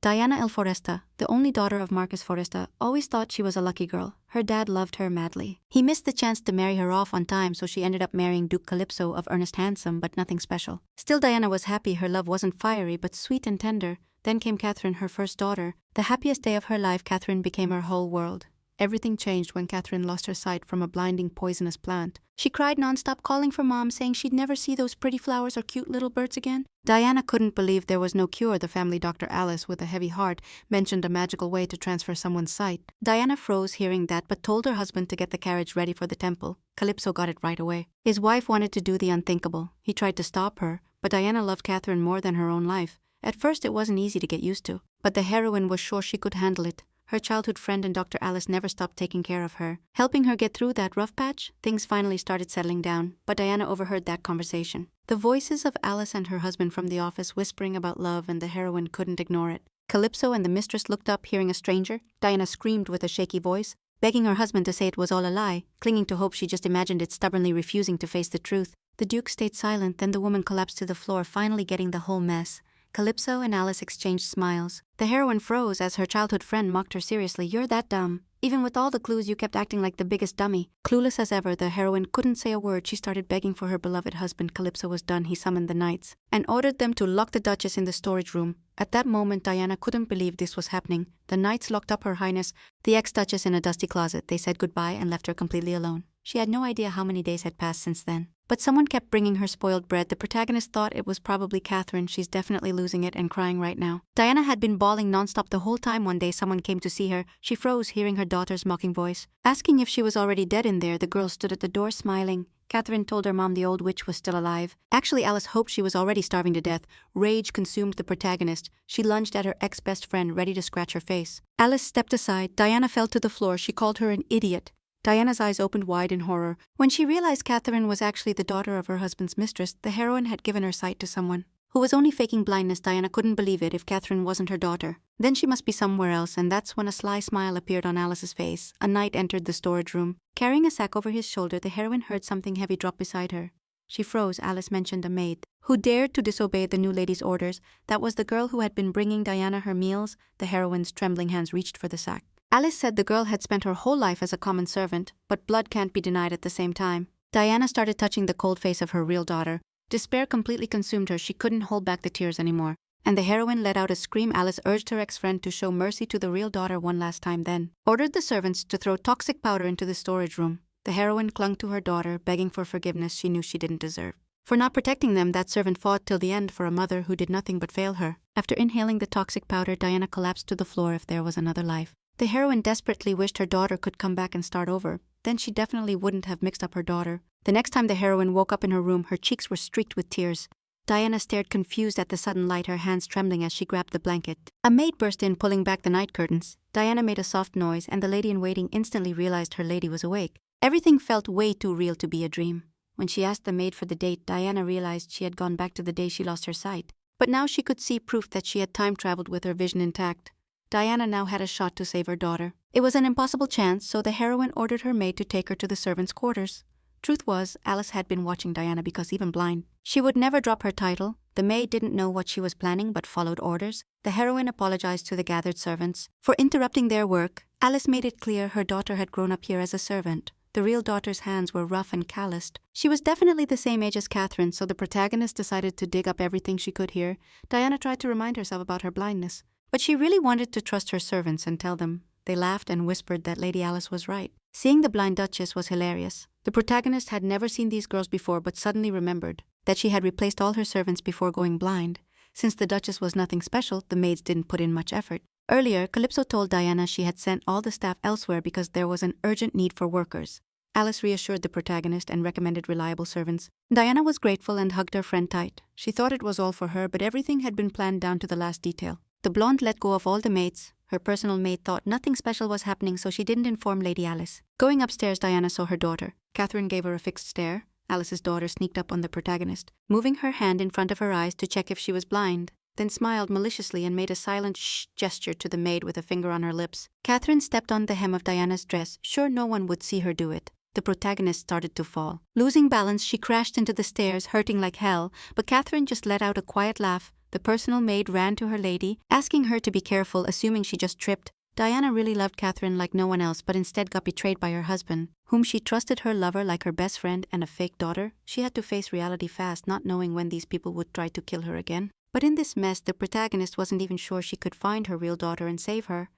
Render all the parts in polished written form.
Diana El Forresta, the only daughter of Marquis Forresta, always thought she was a lucky girl. Her dad loved her madly. He missed the chance to marry her off on time, so she ended up marrying Duke Calypso of Ernest, handsome but nothing special. Still, Diana was happy. Her love wasn't fiery but sweet and tender. Then came Catherine, her first daughter. The happiest day of her life, Catherine became her whole world. Everything changed when Catherine lost her sight from a blinding poisonous plant. She cried nonstop, calling for Mom, saying she'd never see those pretty flowers or cute little birds again. Diana couldn't believe there was no cure. The family doctor Alice, with a heavy heart, mentioned a magical way to transfer someone's sight. Diana froze hearing that, but told her husband to get the carriage ready for the temple. Calypso got it right away. His wife wanted to do the unthinkable. He tried to stop her, but Diana loved Catherine more than her own life. At first it wasn't easy to get used to, but the heroine was sure she could handle it. Her childhood friend and Dr. Alice never stopped taking care of her, helping her get through that rough patch. Things finally started settling down, but Diana overheard that conversation. The voices of Alice and her husband from the office whispering about love, and the heroine couldn't ignore it. Calypso and the mistress looked up, hearing a stranger. Diana screamed with a shaky voice, begging her husband to say it was all a lie, clinging to hope she just imagined it, stubbornly refusing to face the truth. The Duke stayed silent, then the woman collapsed to the floor, finally getting the whole mess. Calypso and Alice exchanged smiles. The heroine froze as her childhood friend mocked her seriously. "You're that dumb. Even with all the clues, you kept acting like the biggest dummy." Clueless as ever, the heroine couldn't say a word. She started begging for her beloved husband. Calypso was done. He summoned the knights and ordered them to lock the Duchess in the storage room. At that moment, Diana couldn't believe this was happening. The knights locked up Her Highness, the ex-Duchess, in a dusty closet. They said goodbye and left her completely alone. She had no idea how many days had passed since then. But someone kept bringing her spoiled bread. The protagonist thought it was probably Catherine. She's definitely losing it and crying right now. Diana had been bawling nonstop the whole time. One day someone came to see her. She froze, hearing her daughter's mocking voice. Asking if she was already dead in there, the girl stood at the door smiling. Catherine told her mom the old witch was still alive. Actually, Alice hoped she was already starving to death. Rage consumed the protagonist. She lunged at her ex-best friend, ready to scratch her face. Alice stepped aside. Diana fell to the floor. She called her an idiot. Diana's eyes opened wide in horror. When she realized Catherine was actually the daughter of her husband's mistress, the heroine had given her sight to someone who was only faking blindness. Diana couldn't believe it. If Catherine wasn't her daughter, then she must be somewhere else, and that's when a sly smile appeared on Alice's face. A knight entered the storage room. Carrying a sack over his shoulder, the heroine heard something heavy drop beside her. She froze. Alice mentioned a maid who dared to disobey the new lady's orders. That was the girl who had been bringing Diana her meals. The heroine's trembling hands reached for the sack. Alice said the girl had spent her whole life as a common servant, but blood can't be denied at the same time. Diana started touching the cold face of her real daughter. Despair completely consumed her. She couldn't hold back the tears anymore, and the heroine let out a scream. Alice urged her ex-friend to show mercy to the real daughter one last time, then ordered the servants to throw toxic powder into the storage room. The heroine clung to her daughter, begging for forgiveness she knew she didn't deserve. For not protecting them, that servant fought till the end for a mother who did nothing but fail her. After inhaling the toxic powder, Diana collapsed to the floor. If there was another life, the heroine desperately wished her daughter could come back and start over. Then she definitely wouldn't have mixed up her daughter. The next time the heroine woke up in her room, her cheeks were streaked with tears. Diana stared confused at the sudden light, her hands trembling as she grabbed the blanket. A maid burst in, pulling back the night curtains. Diana made a soft noise, and the lady in waiting instantly realized her lady was awake. Everything felt way too real to be a dream. When she asked the maid for the date, Diana realized she had gone back to the day she lost her sight. But now she could see proof that she had time-traveled with her vision intact. Diana now had a shot to save her daughter. It was an impossible chance, so the heroine ordered her maid to take her to the servants' quarters. Truth was, Alice had been watching Diana because even blind, she would never drop her title. The maid didn't know what she was planning but followed orders. The heroine apologized to the gathered servants for interrupting their work. Alice made it clear her daughter had grown up here as a servant. The real daughter's hands were rough and calloused. She was definitely the same age as Catherine, so the protagonist decided to dig up everything she could hear. Diana tried to remind herself about her blindness, but she really wanted to trust her servants and tell them. They laughed and whispered that Lady Alice was right. Seeing the blind Duchess was hilarious. The protagonist had never seen these girls before, but suddenly remembered that she had replaced all her servants before going blind. Since the Duchess was nothing special, the maids didn't put in much effort. Earlier, Calypso told Diana she had sent all the staff elsewhere because there was an urgent need for workers. Alice reassured the protagonist and recommended reliable servants. Diana was grateful and hugged her friend tight. She thought it was all for her, but everything had been planned down to the last detail. The blonde let go of all the maids. Her personal maid thought nothing special was happening, so she didn't inform Lady Alice. Going upstairs, Diana saw her daughter. Catherine gave her a fixed stare. Alice's daughter sneaked up on the protagonist, moving her hand in front of her eyes to check if she was blind, then smiled maliciously and made a silent shh gesture to the maid with a finger on her lips. Catherine stepped on the hem of Diana's dress, sure no one would see her do it. The protagonist started to fall. Losing balance, she crashed into the stairs, hurting like hell, but Catherine just let out a quiet laugh. The personal maid ran to her lady, asking her to be careful, assuming she just tripped. Diana really loved Catherine like no one else, but instead got betrayed by her husband, whom she trusted her lover like her best friend and a fake daughter. She had to face reality fast, not knowing when these people would try to kill her again. But in this mess, the protagonist wasn't even sure she could find her real daughter and save her.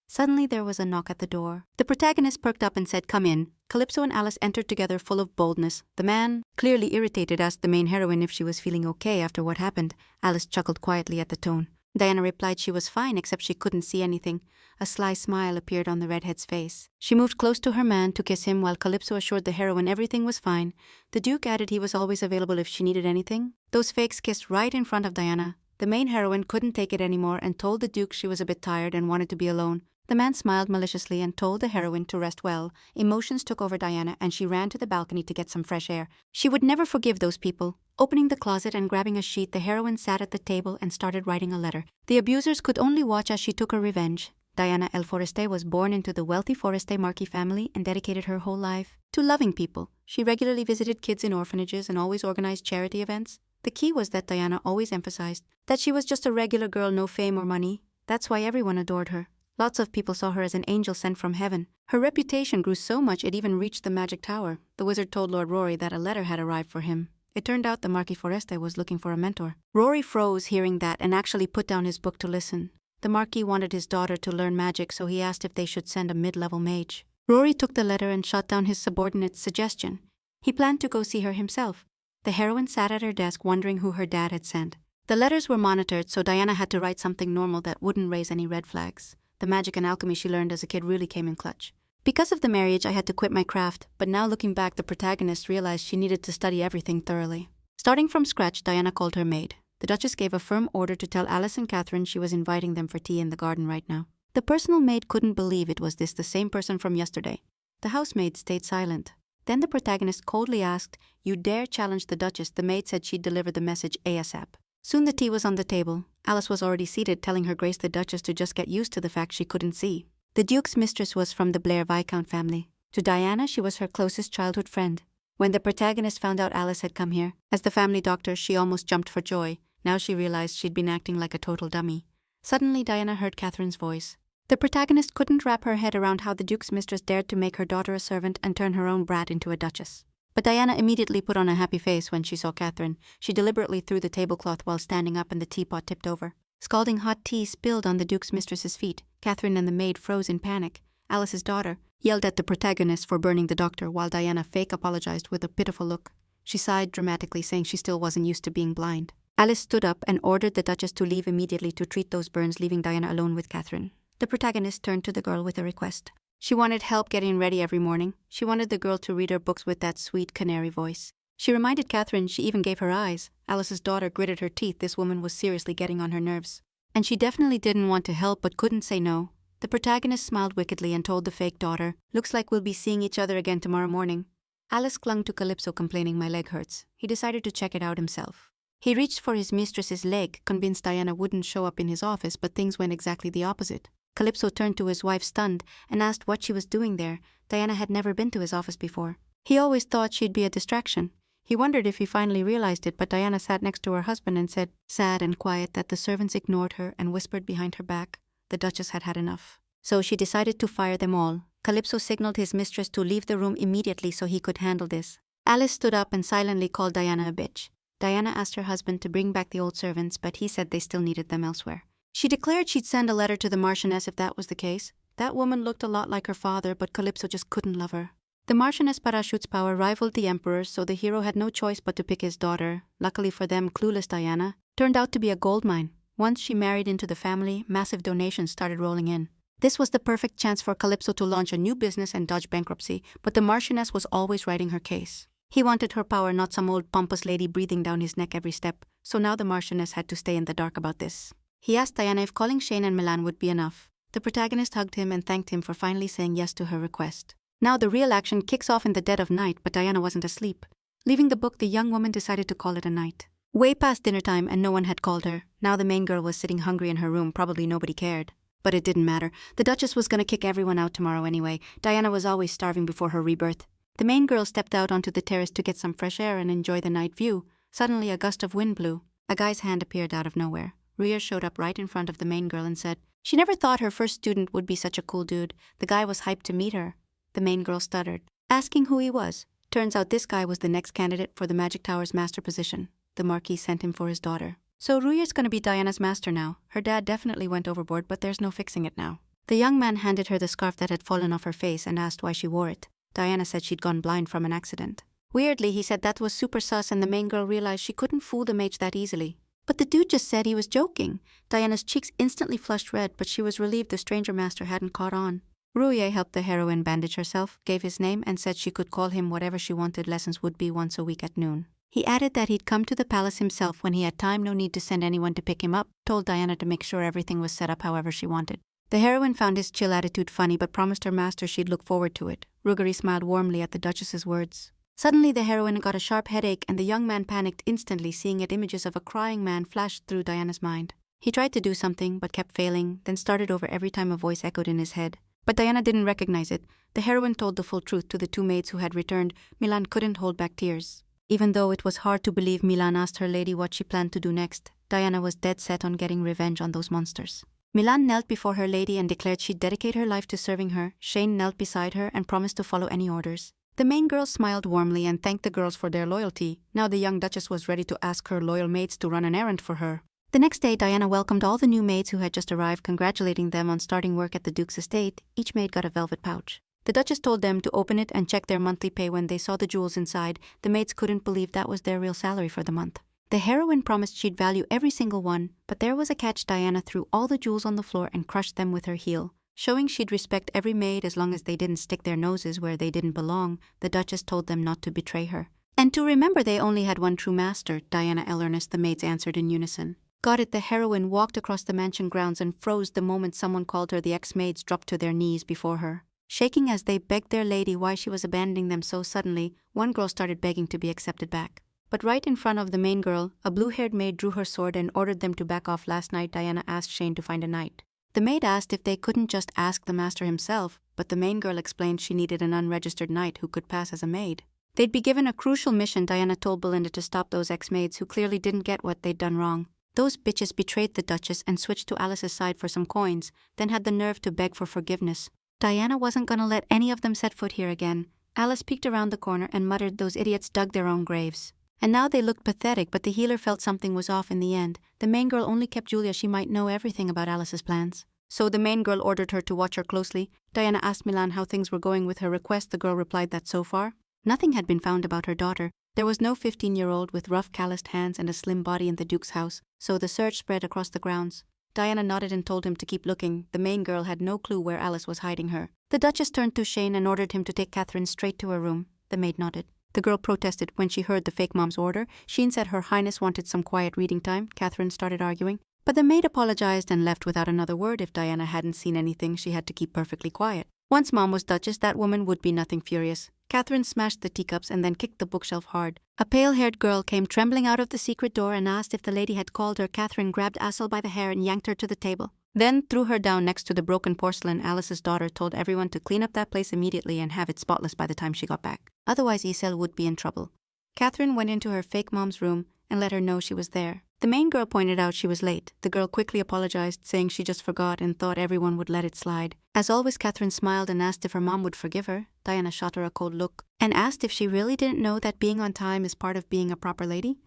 Suddenly there was a knock at the door. The protagonist perked up and said, "Come in." Calypso and Alice entered together full of boldness. The man, clearly irritated, asked the main heroine if she was feeling okay after what happened. Alice chuckled quietly at the tone. Diana replied she was fine, except she couldn't see anything. A sly smile appeared on the redhead's face. She moved close to her man to kiss him while Calypso assured the heroine everything was fine. The Duke added he was always available if she needed anything. Those fakes kissed right in front of Diana. The main heroine couldn't take it anymore and told the Duke she was a bit tired and wanted to be alone. The man smiled maliciously and told the heroine to rest well. Emotions took over Diana and she ran to the balcony to get some fresh air. She would never forgive those people. Opening the closet and grabbing a sheet, the heroine sat at the table and started writing a letter. The abusers could only watch as she took her revenge. Diana El Forresta was born into the wealthy Forresta Marquis family and dedicated her whole life to loving people. She regularly visited kids in orphanages and always organized charity events. The key was that Diana always emphasized that she was just a regular girl, no fame or money. That's why everyone adored her. Lots of people saw her as an angel sent from heaven. Her reputation grew so much it even reached the magic tower. The wizard told Lord Rory that a letter had arrived for him. It turned out the Marquis Forresta was looking for a mentor. Rory froze hearing that and actually put down his book to listen. The Marquis wanted his daughter to learn magic, so he asked if they should send a mid-level mage. Rory took the letter and shot down his subordinate's suggestion. He planned to go see her himself. The heroine sat at her desk wondering who her dad had sent. The letters were monitored, so Diana had to write something normal that wouldn't raise any red flags. The magic and alchemy she learned as a kid really came in clutch. Because of the marriage, I had to quit my craft, but now looking back, the protagonist realized she needed to study everything thoroughly. Starting from scratch, Diana called her maid. The Duchess gave a firm order to tell Alice and Catherine she was inviting them for tea in the garden right now. The personal maid couldn't believe it was the same person from yesterday. The housemaid stayed silent. Then the protagonist coldly asked, "You dare challenge the Duchess?" The maid said she'd deliver the message ASAP. Soon the tea was on the table. Alice was already seated, telling Her Grace the Duchess to just get used to the fact she couldn't see. The Duke's mistress was from the Blair Viscount family. To Diana, she was her closest childhood friend. When the protagonist found out Alice had come here, as the family doctor, she almost jumped for joy. Now she realized she'd been acting like a total dummy. Suddenly, Diana heard Catherine's voice. The protagonist couldn't wrap her head around how the Duke's mistress dared to make her daughter a servant and turn her own brat into a duchess. But Diana immediately put on a happy face when she saw Catherine. She deliberately threw the tablecloth while standing up and the teapot tipped over. Scalding hot tea spilled on the Duke's mistress's feet. Catherine and the maid froze in panic. Alice's daughter yelled at the protagonist for burning the doctor, while Diana fake apologized with a pitiful look. She sighed dramatically, saying she still wasn't used to being blind. Alice stood up and ordered the Duchess to leave immediately to treat those burns, leaving Diana alone with Catherine. The protagonist turned to the girl with a request. She wanted help getting ready every morning. She wanted the girl to read her books with that sweet canary voice. She reminded Catherine she even gave her eyes. Alice's daughter gritted her teeth. This woman was seriously getting on her nerves. And she definitely didn't want to help but couldn't say no. The protagonist smiled wickedly and told the fake daughter, "Looks like we'll be seeing each other again tomorrow morning." Alice clung to Calypso, complaining, "My leg hurts." He decided to check it out himself. He reached for his mistress's leg, convinced Diana wouldn't show up in his office, but things went exactly the opposite. Calypso turned to his wife stunned and asked what she was doing there. Diana had never been to his office before. He always thought she'd be a distraction. He wondered if he finally realized it, but Diana sat next to her husband and said, sad and quiet, that the servants ignored her and whispered behind her back the Duchess had had enough. So she decided to fire them all. Calypso signaled his mistress to leave the room immediately so he could handle this. Alice stood up and silently called Diana a bitch. Diana asked her husband to bring back the old servants, but he said they still needed them elsewhere. She declared she'd send a letter to the Marchioness if that was the case. That woman looked a lot like her father, but Calypso just couldn't love her. The Marchioness Parachute's power rivaled the Emperor's, so the hero had no choice but to pick his daughter. Luckily for them, clueless Diana turned out to be a goldmine. Once she married into the family, massive donations started rolling in. This was the perfect chance for Calypso to launch a new business and dodge bankruptcy, but the Marchioness was always writing her case. He wanted her power, not some old pompous lady breathing down his neck every step, so now the Marchioness had to stay in the dark about this. He asked Diana if calling Shane and Milan would be enough. The protagonist hugged him and thanked him for finally saying yes to her request. Now the real action kicks off in the dead of night, but Diana wasn't asleep. Leaving the book, the young woman decided to call it a night. Way past dinner time and no one had called her. Now the main girl was sitting hungry in her room, probably nobody cared. But it didn't matter. The Duchess was gonna kick everyone out tomorrow anyway. Diana was always starving before her rebirth. The main girl stepped out onto the terrace to get some fresh air and enjoy the night view. Suddenly a gust of wind blew. A guy's hand appeared out of nowhere. Ruya showed up right in front of the main girl and said, she never thought her first student would be such a cool dude. The guy was hyped to meet her. The main girl stuttered, asking who he was. Turns out this guy was the next candidate for the Magic Tower's master position. The Marquis sent him for his daughter. So Ruya's gonna be Diana's master now. Her dad definitely went overboard, but there's no fixing it now. The young man handed her the scarf that had fallen off her face and asked why she wore it. Diana said she'd gone blind from an accident. Weirdly, he said that was super sus, and the main girl realized she couldn't fool the mage that easily. But the dude just said he was joking. Diana's cheeks instantly flushed red, but she was relieved the stranger master hadn't caught on. Ruya helped the heroine bandage herself, gave his name, and said she could call him whatever she wanted. Lessons would be once a week at noon. He added that he'd come to the palace himself when he had time, no need to send anyone to pick him up, told Diana to make sure everything was set up however she wanted. The heroine found his chill attitude funny but promised her master she'd look forward to it. Rugari smiled warmly at the Duchess's words. Suddenly the heroine got a sharp headache and the young man panicked instantly, seeing it images of a crying man flashed through Diana's mind. He tried to do something but kept failing, then started over every time a voice echoed in his head. But Diana didn't recognize it. The heroine told the full truth to the two maids who had returned. Milan couldn't hold back tears. Even though it was hard to believe, Milan asked her lady what she planned to do next. Diana was dead set on getting revenge on those monsters. Milan knelt before her lady and declared she'd dedicate her life to serving her. Shane knelt beside her and promised to follow any orders. The main girl smiled warmly and thanked the girls for their loyalty. Now the young Duchess was ready to ask her loyal maids to run an errand for her. The next day, Diana welcomed all the new maids who had just arrived, congratulating them on starting work at the Duke's estate. Each maid got a velvet pouch. The Duchess told them to open it and check their monthly pay. When they saw the jewels inside, the maids couldn't believe that was their real salary for the month. The heroine promised she'd value every single one, but there was a catch. Diana threw all the jewels on the floor and crushed them with her heel. Showing she'd respect every maid as long as they didn't stick their noses where they didn't belong, the Duchess told them not to betray her. And to remember they only had one true master, Diana El Ernest, the maids answered in unison. Got it. The heroine walked across the mansion grounds and froze the moment someone called her. The ex-maids dropped to their knees before her. Shaking as they begged their lady why she was abandoning them so suddenly, one girl started begging to be accepted back. But right in front of the main girl, a blue-haired maid drew her sword and ordered them to back off. Last night, Diana asked Shane to find a knight. The maid asked if they couldn't just ask the master himself, but the main girl explained she needed an unregistered knight who could pass as a maid. They'd be given a crucial mission. Diana told Belinda to stop those ex-maids who clearly didn't get what they'd done wrong. Those bitches betrayed the Duchess and switched to Alice's side for some coins, then had the nerve to beg for forgiveness. Diana wasn't gonna let any of them set foot here again. Alice peeked around the corner and muttered, those idiots dug their own graves. And now they looked pathetic, but the healer felt something was off in the end. The main girl only kept Julia. She might know everything about Alice's plans. So the main girl ordered her to watch her closely. Diana asked Milan how things were going with her request. The girl replied that so far, nothing had been found about her daughter. There was no 15-year-old with rough calloused hands and a slim body in the Duke's house, so the search spread across the grounds. Diana nodded and told him to keep looking. The main girl had no clue where Alice was hiding her. The Duchess turned to Shane and ordered him to take Catherine straight to her room. The maid nodded. The girl protested when she heard the fake mom's order. Shane said Her Highness wanted some quiet reading time. Catherine started arguing. But the maid apologized and left without another word. If Diana hadn't seen anything, she had to keep perfectly quiet. Once Mom was Duchess, that woman would be nothing furious. Catherine smashed the teacups and then kicked the bookshelf hard. A pale-haired girl came trembling out of the secret door and asked if the lady had called her. Catherine grabbed Asel by the hair and yanked her to the table. Then threw her down next to the broken porcelain. Alice's daughter told everyone to clean up that place immediately and have it spotless by the time she got back. Otherwise Isel would be in trouble. Catherine went into her fake mom's room and let her know she was there. The main girl pointed out she was late. The girl quickly apologized, saying she just forgot and thought everyone would let it slide. As always, Catherine smiled and asked if her mom would forgive her. Diana shot her a cold look and asked if she really didn't know that being on time is part of being a proper lady.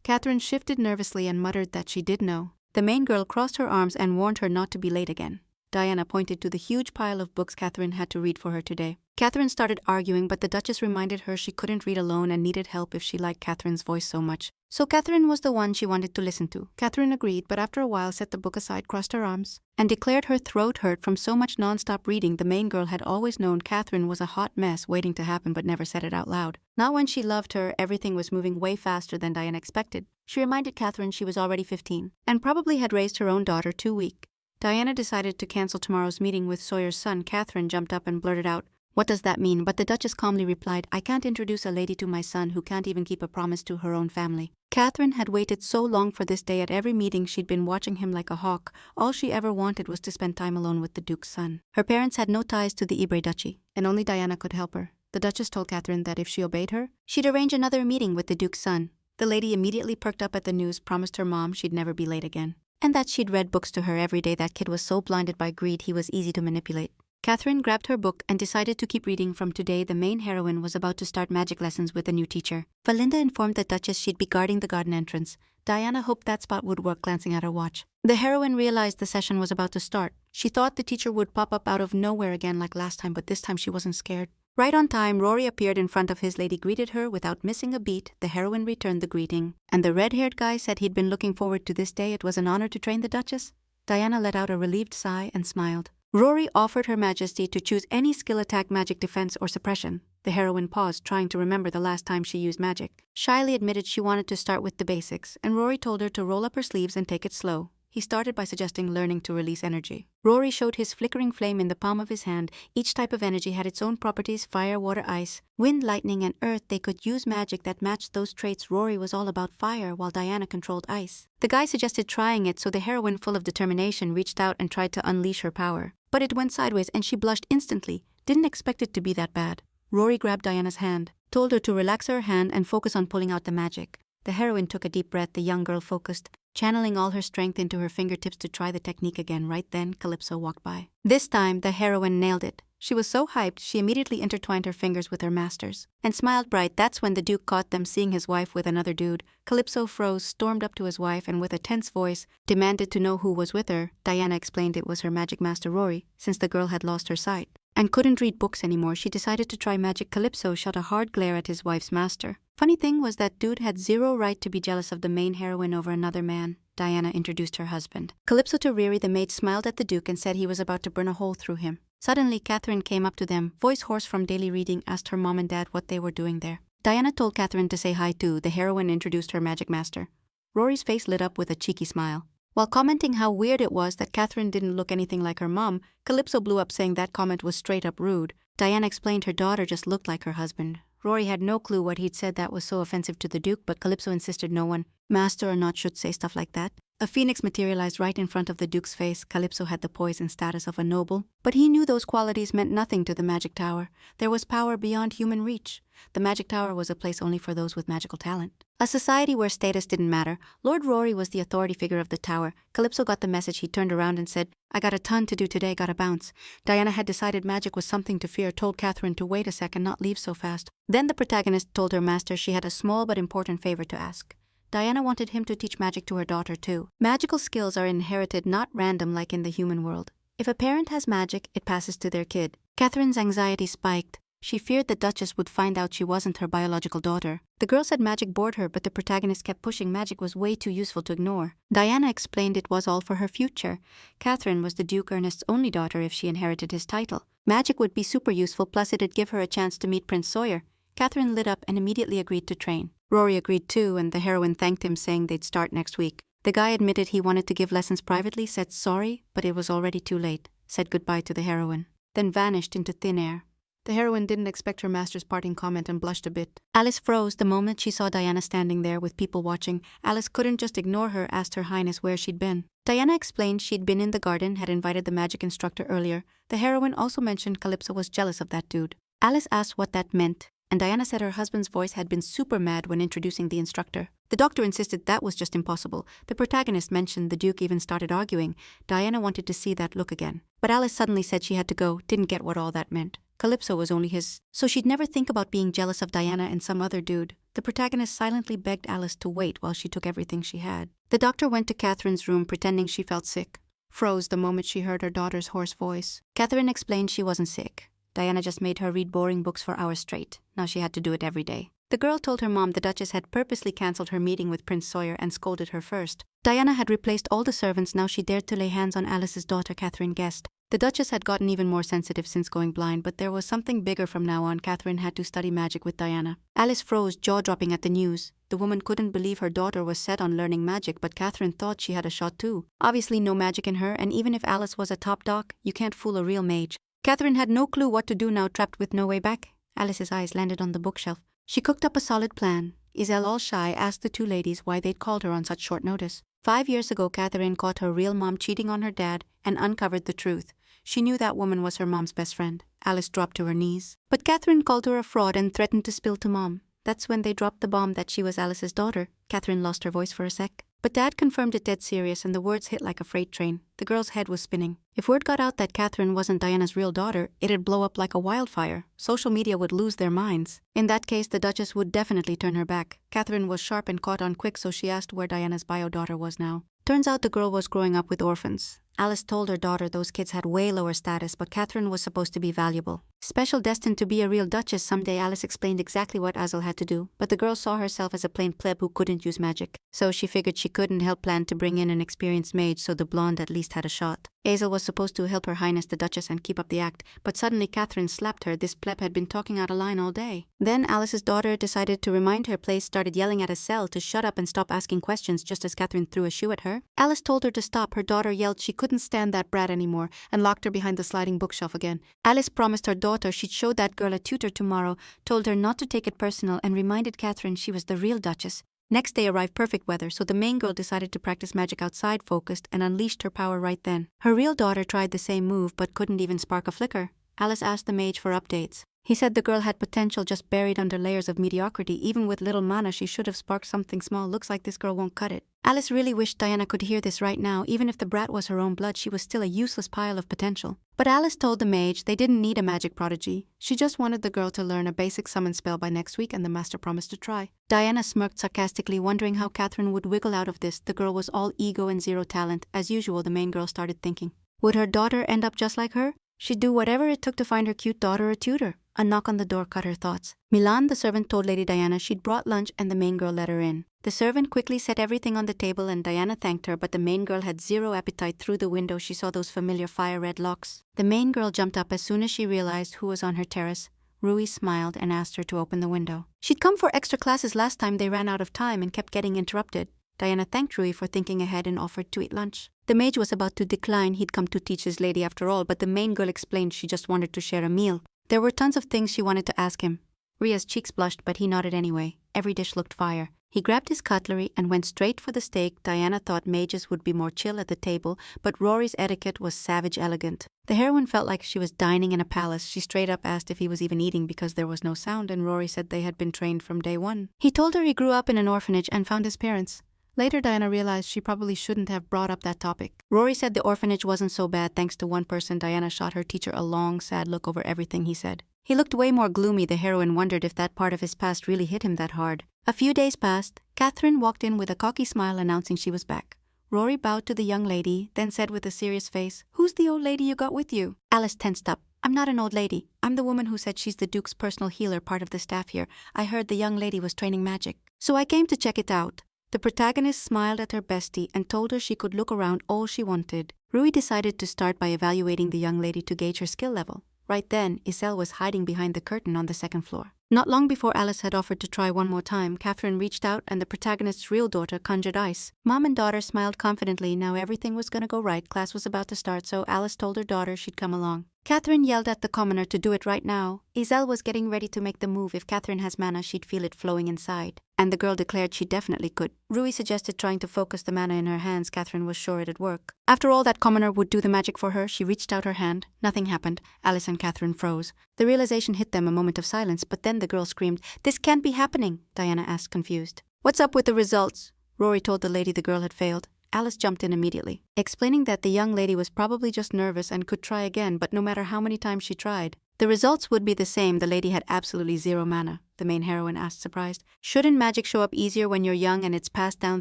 Catherine shifted nervously and muttered that she did know. The main girl crossed her arms and warned her not to be late again. Diana pointed to the huge pile of books Catherine had to read for her today. Catherine started arguing, but the Duchess reminded her she couldn't read alone and needed help if she liked Catherine's voice so much. So Catherine was the one she wanted to listen to. Catherine agreed, but after a while set the book aside, crossed her arms, and declared her throat hurt from so much non-stop reading. The main girl had always known Catherine was a hot mess waiting to happen but never said it out loud. Not when she loved her. Everything was moving way faster than Diana expected. She reminded Catherine she was already 15 and probably had raised her own daughter too weak. Diana decided to cancel tomorrow's meeting with Sawyer's son. Catherine jumped up and blurted out, "What does that mean?" But the Duchess calmly replied, "I can't introduce a lady to my son who can't even keep a promise to her own family." Catherine had waited so long for this day. At every meeting she'd been watching him like a hawk. All she ever wanted was to spend time alone with the Duke's son. Her parents had no ties to the Ibre Duchy, and only Diana could help her. The Duchess told Catherine that if she obeyed her, she'd arrange another meeting with the Duke's son. The lady immediately perked up at the news, promised her mom she'd never be late again, and that she'd read books to her every day. That kid was so blinded by greed he was easy to manipulate. Catherine grabbed her book and decided to keep reading. From today, the main heroine was about to start magic lessons with a new teacher. Valinda informed the Duchess she'd be guarding the garden entrance. Diana hoped that spot would work, glancing at her watch. The heroine realized the session was about to start. She thought the teacher would pop up out of nowhere again like last time, but this time she wasn't scared. Right on time, Rory appeared in front of his lady, greeted her without missing a beat. The heroine returned the greeting, and the red-haired guy said he'd been looking forward to this day. It was an honor to train the Duchess. Diana let out a relieved sigh and smiled. Rory offered Her Majesty to choose any skill: attack, magic, defense, or suppression. The heroine paused, trying to remember the last time she used magic. Shyly admitted she wanted to start with the basics, and Rory told her to roll up her sleeves and take it slow. He started by suggesting learning to release energy. Rory showed his flickering flame in the palm of his hand. Each type of energy had its own properties: fire, water, ice, wind, lightning, and earth. They could use magic that matched those traits. Rory was all about fire, while Diana controlled ice. The guy suggested trying it, so the heroine, full of determination, reached out and tried to unleash her power. But it went sideways and she blushed instantly. Didn't expect it to be that bad. Rory grabbed Diana's hand, told her to relax her hand and focus on pulling out the magic. The heroine took a deep breath. The young girl focused, channeling all her strength into her fingertips to try the technique again. Right then, Calypso walked by. This time, the heroine nailed it. She was so hyped, she immediately intertwined her fingers with her master's and smiled bright. That's when the Duke caught them seeing his wife with another dude. Calypso froze, stormed up to his wife, and with a tense voice, demanded to know who was with her. Diana explained it was her magic master Rory, since the girl had lost her sight and couldn't read books anymore. She decided to try magic. Calypso shot a hard glare at his wife's master. Funny thing was that dude had zero right to be jealous of the main heroine over another man. Diana introduced her husband. Calypso to Riri. The maid smiled at the Duke and said he was about to burn a hole through him. Suddenly, Catherine came up to them, voice hoarse from daily reading, asked her mom and dad what they were doing there. Diana told Catherine to say hi too. The heroine introduced her magic master. Rory's face lit up with a cheeky smile. While commenting how weird it was that Catherine didn't look anything like her mom, Calypso blew up, saying that comment was straight up rude. Diana explained her daughter just looked like her husband. Rory had no clue what he'd said that was so offensive to the Duke, but Calypso insisted no one, master or not, should say stuff like that. A phoenix materialized right in front of the Duke's face. Calypso had the poise and status of a noble, but he knew those qualities meant nothing to the magic tower. There was power beyond human reach. The magic tower was a place only for those with magical talent. A society where status didn't matter. Lord Rory was the authority figure of the tower. Calypso got the message. He turned around and said, "I got a ton to do today, gotta bounce." Diana had decided magic was something to fear, told Catherine to wait a second, not leave so fast. Then the protagonist told her master she had a small but important favor to ask. Diana wanted him to teach magic to her daughter too. Magical skills are inherited, not random like in the human world. If a parent has magic, it passes to their kid. Catherine's anxiety spiked. She feared the Duchess would find out she wasn't her biological daughter. The girl said magic bored her, but the protagonist kept pushing. Magic was way too useful to ignore. Diana explained it was all for her future. Catherine was the Duke Ernest's only daughter. If she inherited his title, magic would be super useful, plus it'd give her a chance to meet Prince Sawyer. Catherine lit up and immediately agreed to train. Rory agreed too, and the heroine thanked him, saying they'd start next week. The guy admitted he wanted to give lessons privately, said sorry, but it was already too late, said goodbye to the heroine, then vanished into thin air. The heroine didn't expect her master's parting comment and blushed a bit. Alice froze the moment she saw Diana standing there with people watching. Alice couldn't just ignore her, asked Her Highness where she'd been. Diana explained she'd been in the garden, had invited the magic instructor earlier. The heroine also mentioned Calypso was jealous of that dude. Alice asked what that meant, and Diana said her husband's voice had been super mad when introducing the instructor. The doctor insisted that was just impossible. The protagonist mentioned the Duke even started arguing. Diana wanted to see that look again. But Alice suddenly said she had to go, didn't get what all that meant. Calypso was only his, so she'd never think about being jealous of Diana and some other dude. The protagonist silently begged Alice to wait while she took everything she had. The doctor went to Catherine's room pretending she felt sick. Froze the moment she heard her daughter's hoarse voice. Catherine explained she wasn't sick. Diana just made her read boring books for hours straight. Now she had to do it every day. The girl told her mom the Duchess had purposely cancelled her meeting with Prince Sawyer and scolded her first. Diana had replaced all the servants. Now she dared to lay hands on Alice's daughter. Catherine guessed. The Duchess had gotten even more sensitive since going blind, but there was something bigger from now on. Catherine had to study magic with Diana. Alice froze, jaw-dropping at the news. The woman couldn't believe her daughter was set on learning magic, but Catherine thought she had a shot too. Obviously no magic in her, and even if Alice was a top doc, you can't fool a real mage. Catherine had no clue what to do now, trapped with no way back. Alice's eyes landed on the bookshelf. She cooked up a solid plan. Iselle, all shy, asked the two ladies why they'd called her on such short notice. 5 years ago, Catherine caught her real mom cheating on her dad and uncovered the truth. She knew that woman was her mom's best friend. Alice dropped to her knees. But Catherine called her a fraud and threatened to spill to mom. That's when they dropped the bomb that she was Alice's daughter. Catherine lost her voice for a sec. But Dad confirmed it dead serious, and the words hit like a freight train. The girl's head was spinning. If word got out that Catherine wasn't Diana's real daughter, it'd blow up like a wildfire. Social media would lose their minds. In that case, the Duchess would definitely turn her back. Catherine was sharp and caught on quick, so she asked where Diana's bio daughter was now. Turns out the girl was growing up with orphans. Alice told her daughter those kids had way lower status, but Catherine was supposed to be valuable. Special, destined to be a real Duchess someday. Alice explained exactly what Azel had to do, but the girl saw herself as a plain pleb who couldn't use magic. So she figured she couldn't help plan to bring in an experienced mage so the blonde at least had a shot. Azel was supposed to help Her Highness the Duchess and keep up the act, but suddenly Catherine slapped her. This pleb had been talking out of line all day. Then Alice's daughter decided to remind her place, started yelling at Estelle to shut up and stop asking questions just as Catherine threw a shoe at her. Alice told her to stop. Her daughter yelled she couldn't stand that brat anymore and locked her behind the sliding bookshelf again. Alice promised her daughter she'd show that girl a tutor tomorrow, told her not to take it personal, and reminded Catherine she was the real Duchess. Next day arrived perfect weather, so the main girl decided to practice magic outside focused and unleashed her power right then. Her real daughter tried the same move but couldn't even spark a flicker. Alice asked the mage for updates. He said the girl had potential just buried under layers of mediocrity. Even with little mana, she should have sparked something small. Looks like this girl won't cut it. Alice really wished Diana could hear this right now. Even if the brat was her own blood, she was still a useless pile of potential. But Alice told the mage they didn't need a magic prodigy. She just wanted the girl to learn a basic summon spell by next week, and the master promised to try. Diana smirked sarcastically, wondering how Catherine would wiggle out of this. The girl was all ego and zero talent. As usual, the main girl started thinking, would her daughter end up just like her? She'd do whatever it took to find her cute daughter a tutor. A knock on the door cut her thoughts. Milan, the servant, told Lady Diana she'd brought lunch and the main girl let her in. The servant quickly set everything on the table and Diana thanked her, but the main girl had zero appetite. Through the window she saw those familiar fire-red locks. The main girl jumped up as soon as she realized who was on her terrace. Rui smiled and asked her to open the window. She'd come for extra classes last time. They ran out of time and kept getting interrupted. Diana thanked Rui for thinking ahead and offered to eat lunch. The mage was about to decline. He'd come to teach his lady after all, but the main girl explained she just wanted to share a meal. There were tons of things she wanted to ask him. Ria's cheeks blushed, but he nodded anyway. Every dish looked fire. He grabbed his cutlery and went straight for the steak. Diana thought mages would be more chill at the table, but Rory's etiquette was savage elegant. The heroine felt like she was dining in a palace. She straight up asked if he was even eating because there was no sound, and Rory said they had been trained from day one. He told her he grew up in an orphanage and found his parents. Later, Diana realized she probably shouldn't have brought up that topic. Rory said the orphanage wasn't so bad thanks to one person. Diana shot her teacher a long, sad look over everything he said. He looked way more gloomy. The heroine wondered if that part of his past really hit him that hard. A few days passed. Catherine walked in with a cocky smile announcing she was back. Rory bowed to the young lady, then said with a serious face, "Who's the old lady you got with you?" Alice tensed up. "I'm not an old lady. I'm the woman who said she's the Duke's personal healer, part of the staff here. I heard the young lady was training magic, so I came to check it out." The protagonist smiled at her bestie and told her she could look around all she wanted. Rui decided to start by evaluating the young lady to gauge her skill level. Right then, Iselle was hiding behind the curtain on the second floor. Not long before Alice had offered to try one more time, Catherine reached out and the protagonist's real daughter conjured ice. Mom and daughter smiled confidently. Now everything was gonna go right. Class was about to start, so Alice told her daughter she'd come along. Catherine yelled at the commoner to do it right now. Iselle was getting ready to make the move. If Catherine has mana, she'd feel it flowing inside. And the girl declared she definitely could. Rui suggested trying to focus the mana in her hands. Catherine was sure it'd work. After all, that commoner would do the magic for her. She reached out her hand. Nothing happened. Alice and Catherine froze. The realization hit them, a moment of silence, but then the girl screamed, "This can't be happening!" Diana asked, confused. "What's up with the results?" Rory told the lady the girl had failed. Alice jumped in immediately, explaining that the young lady was probably just nervous and could try again, but no matter how many times she tried, the results would be the same. The lady had absolutely zero mana. The main heroine asked, surprised. "Shouldn't magic show up easier when you're young and it's passed down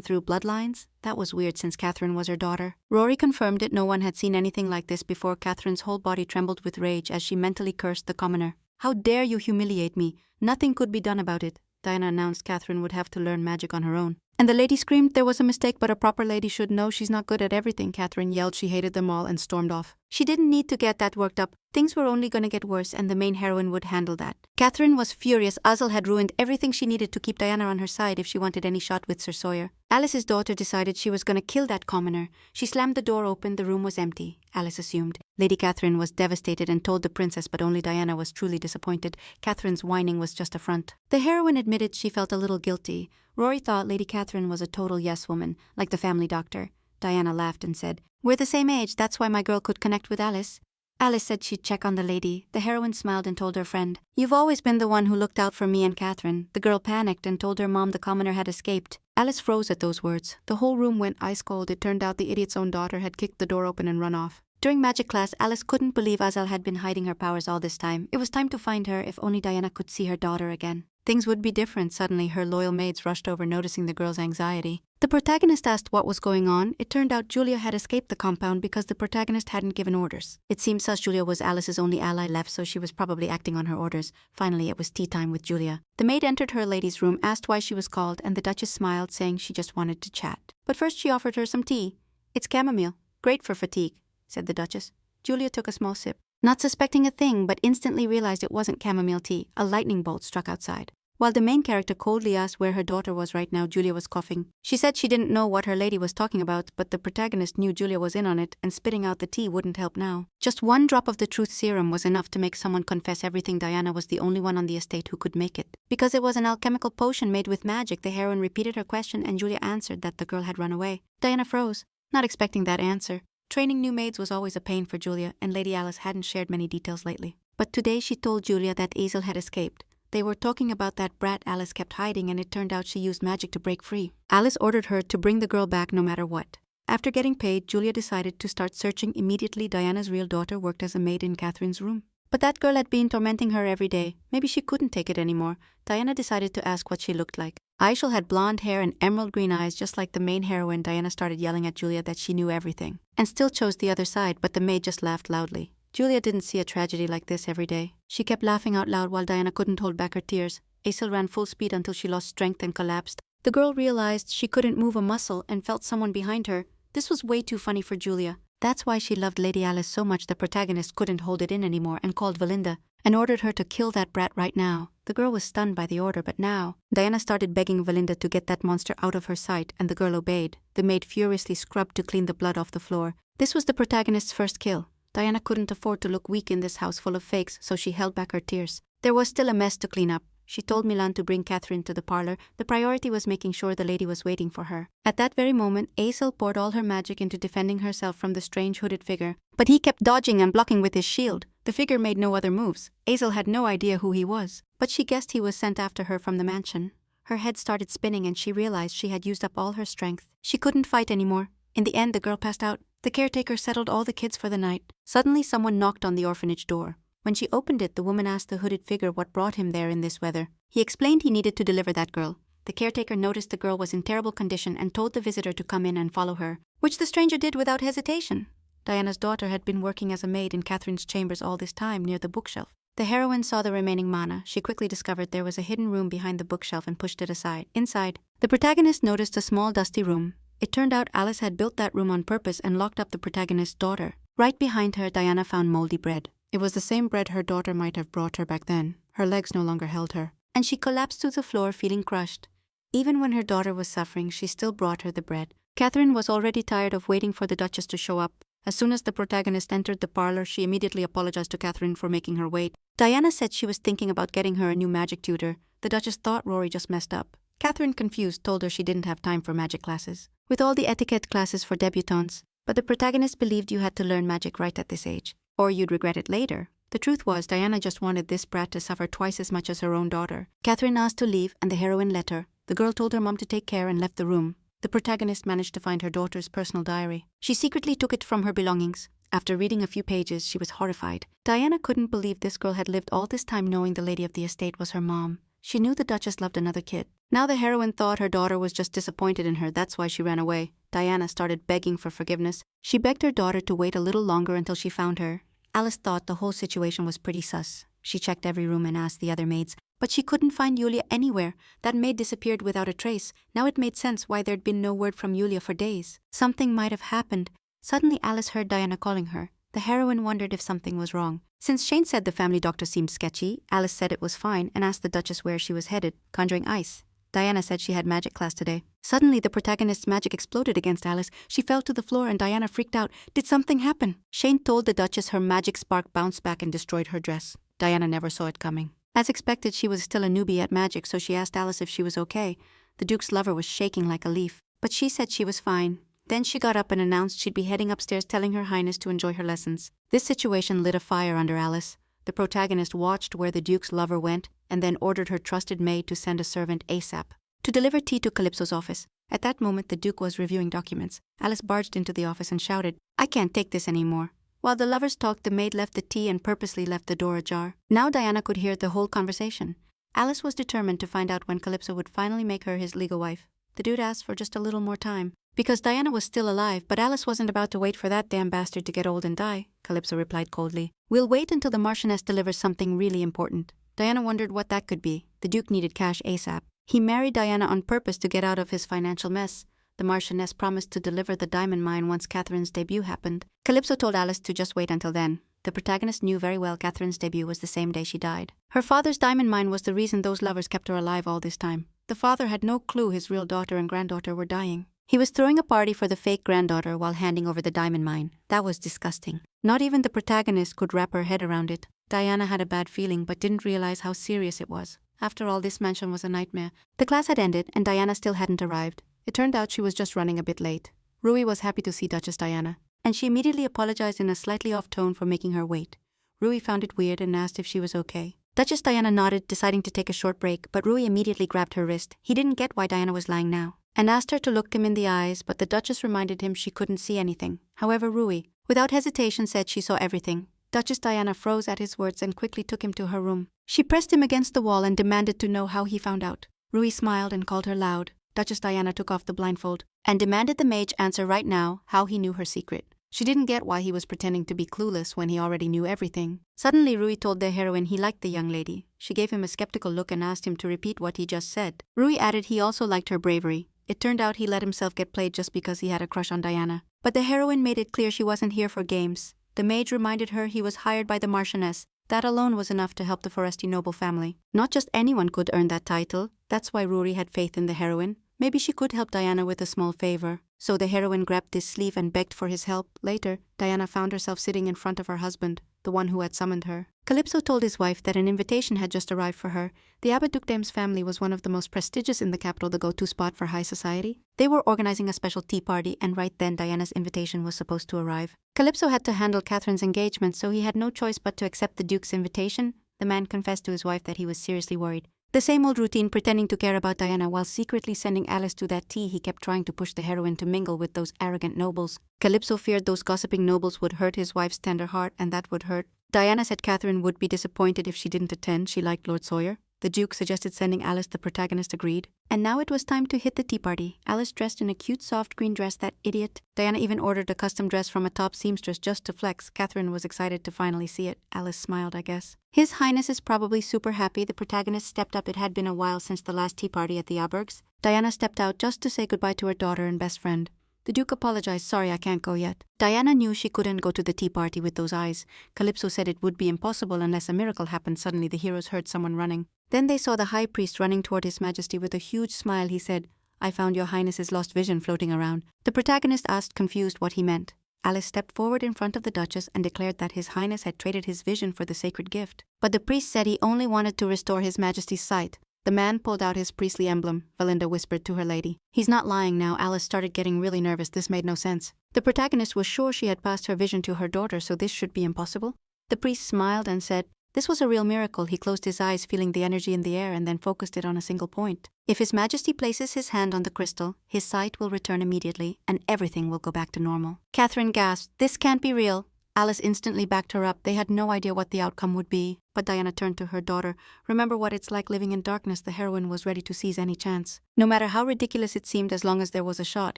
through bloodlines?" That was weird since Catherine was her daughter. Rory confirmed it. No one had seen anything like this before. Catherine's whole body trembled with rage as she mentally cursed the commoner. "How dare you humiliate me? Nothing could be done about it." Diana announced Catherine would have to learn magic on her own. And the lady screamed there was a mistake, but a proper lady should know she's not good at everything. Catherine yelled she hated them all and stormed off. She didn't need to get that worked up. Things were only going to get worse, and the main heroine would handle that. Catherine was furious. Azel had ruined everything she needed to keep Diana on her side if she wanted any shot with Sir Sawyer. Alice's daughter decided she was going to kill that commoner. She slammed the door open. The room was empty, Alice assumed. Lady Catherine was devastated and told the princess, but only Diana was truly disappointed. Catherine's whining was just a front. The heroine admitted she felt a little guilty. Rory thought Lady Catherine was a total yes-woman, like the family doctor. Diana laughed and said, "We're the same age, that's why my girl could connect with Alice." Alice said she'd check on the lady. The heroine smiled and told her friend, "You've always been the one who looked out for me and Catherine." The girl panicked and told her mom the commoner had escaped. Alice froze at those words. The whole room went ice cold. It turned out the idiot's own daughter had kicked the door open and run off. During magic class, Alice couldn't believe Azal had been hiding her powers all this time. It was time to find her. If only Diana could see her daughter again. Things would be different. Suddenly, her loyal maids rushed over, noticing the girl's anxiety. The protagonist asked what was going on. It turned out Julia had escaped the compound because the protagonist hadn't given orders. It seems sus Julia was Alice's only ally left, so she was probably acting on her orders. Finally, it was tea time with Julia. The maid entered her lady's room, asked why she was called, and the Duchess smiled, saying she just wanted to chat. But first she offered her some tea. "It's chamomile. Great for fatigue," said the Duchess. Julia took a small sip, not suspecting a thing, but instantly realized it wasn't chamomile tea. A lightning bolt struck outside. While the main character coldly asked where her daughter was right now, Julia was coughing. She said she didn't know what her lady was talking about, but the protagonist knew Julia was in on it, and spitting out the tea wouldn't help now. Just one drop of the truth serum was enough to make someone confess everything. Diana was the only one on the estate who could make it. Because it was an alchemical potion made with magic, the heroine repeated her question and Julia answered that the girl had run away. Diana froze, not expecting that answer. Training new maids was always a pain for Julia, and Lady Alice hadn't shared many details lately. But today she told Julia that Azel had escaped. They were talking about that brat Alice kept hiding, and it turned out she used magic to break free. Alice ordered her to bring the girl back no matter what. After getting paid, Julia decided to start searching immediately. Diana's real daughter worked as a maid in Catherine's room. But that girl had been tormenting her every day. Maybe she couldn't take it anymore. Diana decided to ask what she looked like. Aishel had blonde hair and emerald green eyes, just like the main heroine. Diana started yelling at Julia that she knew everything, and still chose the other side, but the maid just laughed loudly. Julia didn't see a tragedy like this every day. She kept laughing out loud while Diana couldn't hold back her tears. Aishel ran full speed until she lost strength and collapsed. The girl realized she couldn't move a muscle and felt someone behind her. This was way too funny for Julia. That's why she loved Lady Alice so much. The protagonist couldn't hold it in anymore and called Valinda and ordered her to kill that brat right now. The girl was stunned by the order, but now Diana started begging Valinda to get that monster out of her sight, and the girl obeyed. The maid furiously scrubbed to clean the blood off the floor. This was the protagonist's first kill. Diana couldn't afford to look weak in this house full of fakes, so she held back her tears. There was still a mess to clean up. She told Milan to bring Catherine to the parlor. The priority was making sure the lady was waiting for her. At that very moment, Aishel poured all her magic into defending herself from the strange hooded figure. But he kept dodging and blocking with his shield. The figure made no other moves. Aishel had no idea who he was, but she guessed he was sent after her from the mansion. Her head started spinning and she realized she had used up all her strength. She couldn't fight anymore. In the end, the girl passed out. The caretaker settled all the kids for the night. Suddenly, someone knocked on the orphanage door. When she opened it, the woman asked the hooded figure what brought him there in this weather. He explained he needed to deliver that girl. The caretaker noticed the girl was in terrible condition and told the visitor to come in and follow her, which the stranger did without hesitation. Diana's daughter had been working as a maid in Catherine's chambers all this time near the bookshelf. The heroine saw the remaining mana. She quickly discovered there was a hidden room behind the bookshelf and pushed it aside. Inside, the protagonist noticed a small dusty room. It turned out Alice had built that room on purpose and locked up the protagonist's daughter. Right behind her, Diana found moldy bread. It was the same bread her daughter might have brought her back then. Her legs no longer held her, and she collapsed to the floor feeling crushed. Even when her daughter was suffering, she still brought her the bread. Catherine was already tired of waiting for the Duchess to show up. As soon as the protagonist entered the parlor, she immediately apologized to Catherine for making her wait. Diana said she was thinking about getting her a new magic tutor. The Duchess thought Rory just messed up. Catherine, confused, told her she didn't have time for magic classes, with all the etiquette classes for debutantes. But the protagonist believed you had to learn magic right at this age, or you'd regret it later. The truth was, Diana just wanted this brat to suffer twice as much as her own daughter. Catherine asked to leave, and the heroine let her. The girl told her mom to take care and left the room. The protagonist managed to find her daughter's personal diary. She secretly took it from her belongings. After reading a few pages, she was horrified. Diana couldn't believe this girl had lived all this time knowing the lady of the estate was her mom. She knew the Duchess loved another kid. Now the heroine thought her daughter was just disappointed in her, that's why she ran away. Diana started begging for forgiveness. She begged her daughter to wait a little longer until she found her. Alice thought the whole situation was pretty sus. She checked every room and asked the other maids, but she couldn't find Yulia anywhere. That maid disappeared without a trace. Now it made sense why there'd been no word from Yulia for days. Something might have happened. Suddenly Alice heard Diana calling her. The heroine wondered if something was wrong. Since Shane said the family doctor seemed sketchy, Alice said it was fine and asked the Duchess where she was headed, conjuring ice. Diana said she had magic class today. Suddenly, the protagonist's magic exploded against Alice. She fell to the floor and Diana freaked out. Did something happen? Shane told the Duchess her magic spark bounced back and destroyed her dress. Diana never saw it coming. As expected, she was still a newbie at magic, so she asked Alice if she was okay. The Duke's lover was shaking like a leaf, but she said she was fine. Then she got up and announced she'd be heading upstairs, telling Her Highness to enjoy her lessons. This situation lit a fire under Alice. The protagonist watched where the Duke's lover went and then ordered her trusted maid to send a servant ASAP to deliver tea to Calypso's office. At that moment, the Duke was reviewing documents. Alice barged into the office and shouted, "I can't take this anymore." While the lovers talked, the maid left the tea and purposely left the door ajar. Now Diana could hear the whole conversation. Alice was determined to find out when Calypso would finally make her his legal wife. The dude asked for just a little more time, because Diana was still alive, but Alice wasn't about to wait for that damn bastard to get old and die. Calypso replied coldly, "We'll wait until the Marchioness delivers something really important." Diana wondered what that could be. The Duke needed cash ASAP. He married Diana on purpose to get out of his financial mess. The Marchioness promised to deliver the diamond mine once Catherine's debut happened. Calypso told Alice to just wait until then. The protagonist knew very well Catherine's debut was the same day she died. Her father's diamond mine was the reason those lovers kept her alive all this time. The father had no clue his real daughter and granddaughter were dying. He was throwing a party for the fake granddaughter while handing over the diamond mine. That was disgusting. Not even the protagonist could wrap her head around it. Diana had a bad feeling but didn't realize how serious it was. After all, this mansion was a nightmare. The class had ended and Diana still hadn't arrived. It turned out she was just running a bit late. Rui was happy to see Duchess Diana, and she immediately apologized in a slightly off tone for making her wait. Rui found it weird and asked if she was okay. Duchess Diana nodded, deciding to take a short break, but Rui immediately grabbed her wrist. He didn't get why Diana was lying now, and asked her to look him in the eyes, but the Duchess reminded him she couldn't see anything. However, Rui, without hesitation, said she saw everything. Duchess Diana froze at his words and quickly took him to her room. She pressed him against the wall and demanded to know how he found out. Rui smiled and called her loud. Duchess Diana took off the blindfold and demanded the mage answer right now how he knew her secret. She didn't get why he was pretending to be clueless when he already knew everything. Suddenly, Rui told the heroine he liked the young lady. She gave him a skeptical look and asked him to repeat what he just said. Rui added he also liked her bravery. It turned out he let himself get played just because he had a crush on Diana. But the heroine made it clear she wasn't here for games. The mage reminded her he was hired by the Marchioness. That alone was enough to help the Forresti noble family. Not just anyone could earn that title. That's why Rui had faith in the heroine. Maybe she could help Diana with a small favor. So the heroine grabbed his sleeve and begged for his help. Later, Diana found herself sitting in front of her husband, the one who had summoned her. Calypso told his wife that an invitation had just arrived for her. The Abbot Ducdame's family was one of the most prestigious in the capital, the go-to spot for high society. They were organizing a special tea party, and right then Diana's invitation was supposed to arrive. Calypso had to handle Catherine's engagement, so he had no choice but to accept the Duke's invitation. The man confessed to his wife that he was seriously worried. The same old routine, pretending to care about Diana while secretly sending Alice to that tea he kept trying to push the heroine to mingle with those arrogant nobles. Calypso feared those gossiping nobles would hurt his wife's tender heart, and that would hurt. Diana said Catherine would be disappointed if she didn't attend. She liked Lord Sawyer. The Duke suggested sending Alice. The protagonist agreed. And now it was time to hit the tea party. Alice dressed in a cute soft green dress, that idiot. Diana even ordered a custom dress from a top seamstress just to flex. Catherine was excited to finally see it. Alice smiled, I guess. His Highness is probably super happy. The protagonist stepped up. It had been a while since the last tea party at the Aubergs. Diana stepped out just to say goodbye to her daughter and best friend. The Duke apologized. Sorry, I can't go yet. Diana knew she couldn't go to the tea party with those eyes. Calypso said it would be impossible unless a miracle happened. Suddenly the heroes heard someone running. Then they saw the high priest running toward his majesty with a huge smile. He said, "I found your highness's lost vision floating around." The protagonist asked, confused, what he meant. Alice stepped forward in front of the Duchess and declared that his highness had traded his vision for the sacred gift. But the priest said he only wanted to restore his majesty's sight. The man pulled out his priestly emblem, Valinda whispered to her lady. He's not lying now. Alice started getting really nervous. This made no sense. The protagonist was sure she had passed her vision to her daughter, so this should be impossible. The priest smiled and said, "This was a real miracle." He closed his eyes, feeling the energy in the air, and then focused it on a single point. If His Majesty places his hand on the crystal, his sight will return immediately, and everything will go back to normal. Catherine gasped, "This can't be real." Alice instantly backed her up. They had no idea what the outcome would be. But Diana turned to her daughter. "Remember what it's like living in darkness." The heroine was ready to seize any chance. No matter how ridiculous it seemed, as long as there was a shot,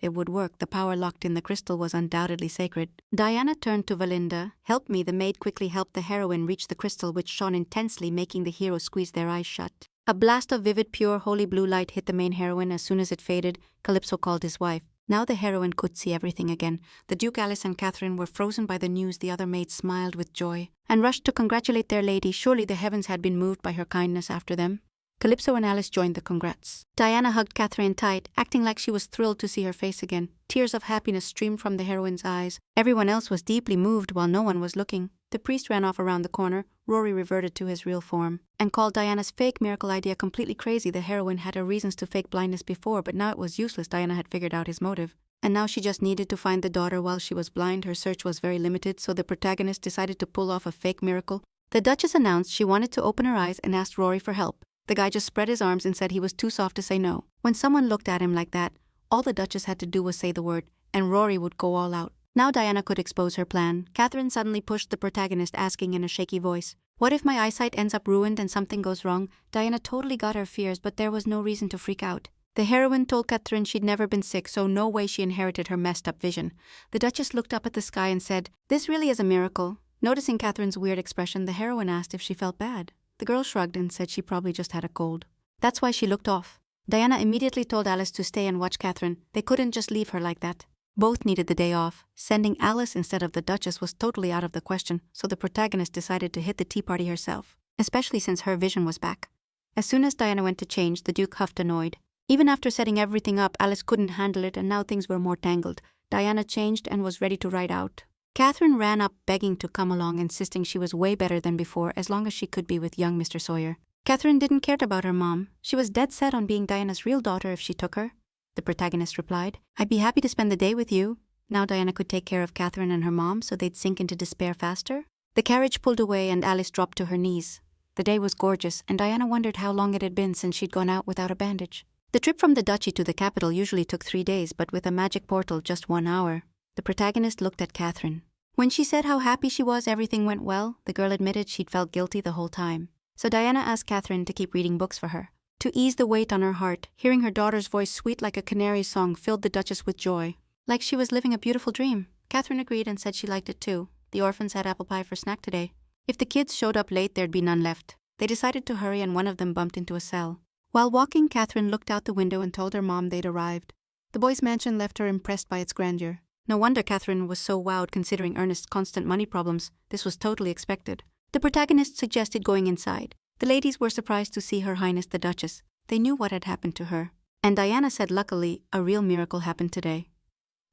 it would work. The power locked in the crystal was undoubtedly sacred. Diana turned to Valinda. "Help me." The maid quickly helped the heroine reach the crystal, which shone intensely, making the heroes squeeze their eyes shut. A blast of vivid, pure, holy blue light hit the main heroine. As soon as it faded, Calypso called his wife. Now the heroine could see everything again. The Duke, Alice, and Catherine were frozen by the news. The other maids smiled with joy and rushed to congratulate their lady. Surely the heavens had been moved by her kindness after them. Calypso and Alice joined the congrats. Diana hugged Catherine tight, acting like she was thrilled to see her face again. Tears of happiness streamed from the heroine's eyes. Everyone else was deeply moved while no one was looking. The priest ran off around the corner. Rory reverted to his real form and called Diana's fake miracle idea completely crazy. The heroine had her reasons to fake blindness before, but now it was useless. Diana had figured out his motive. and now she just needed to find the daughter while she was blind. Her search was very limited, so the protagonist decided to pull off a fake miracle. The Duchess announced she wanted to open her eyes and asked Rory for help. The guy just spread his arms and said he was too soft to say no. When someone looked at him like that, all the Duchess had to do was say the word, and Rory would go all out. Now Diana could expose her plan. Catherine suddenly pushed the protagonist, asking in a shaky voice, "What if my eyesight ends up ruined and something goes wrong?" Diana totally got her fears, but there was no reason to freak out. The heroine told Catherine she'd never been sick, so no way she inherited her messed up vision. The Duchess looked up at the sky and said, "This really is a miracle." Noticing Catherine's weird expression, the heroine asked if she felt bad. The girl shrugged and said she probably just had a cold. That's why she looked off. Diana immediately told Alice to stay and watch Catherine. They couldn't just leave her like that. Both needed the day off. Sending Alice instead of the Duchess was totally out of the question, so the protagonist decided to hit the tea party herself, especially since her vision was back. As soon as Diana went to change, the Duke huffed, annoyed. Even after setting everything up, Alice couldn't handle it, and now things were more tangled. Diana changed and was ready to ride out. Catherine ran up begging to come along, insisting she was way better than before as long as she could be with young Mr. Sawyer. Catherine didn't care about her mom. She was dead set on being Diana's real daughter if she took her. The protagonist replied, "I'd be happy to spend the day with you." Now Diana could take care of Catherine and her mom so they'd sink into despair faster. The carriage pulled away and Alice dropped to her knees. The day was gorgeous, and Diana wondered how long it had been since she'd gone out without a bandage. The trip from the duchy to the capital usually took 3 days, but with a magic portal, just 1 hour. The protagonist looked at Catherine. When she said how happy she was everything went well, the girl admitted she'd felt guilty the whole time. So Diana asked Catherine to keep reading books for her. To ease the weight on her heart, hearing her daughter's voice sweet like a canary's song filled the Duchess with joy. Like she was living a beautiful dream. Catherine agreed and said she liked it too. The orphans had apple pie for snack today. If the kids showed up late, there'd be none left. They decided to hurry and one of them bumped into a cell. While walking, Catherine looked out the window and told her mom they'd arrived. The boys' mansion left her impressed by its grandeur. No wonder Catherine was so wowed considering Ernest's constant money problems. This was totally expected. The protagonist suggested going inside. The ladies were surprised to see Her Highness the Duchess. They knew what had happened to her. And Diana said luckily, a real miracle happened today.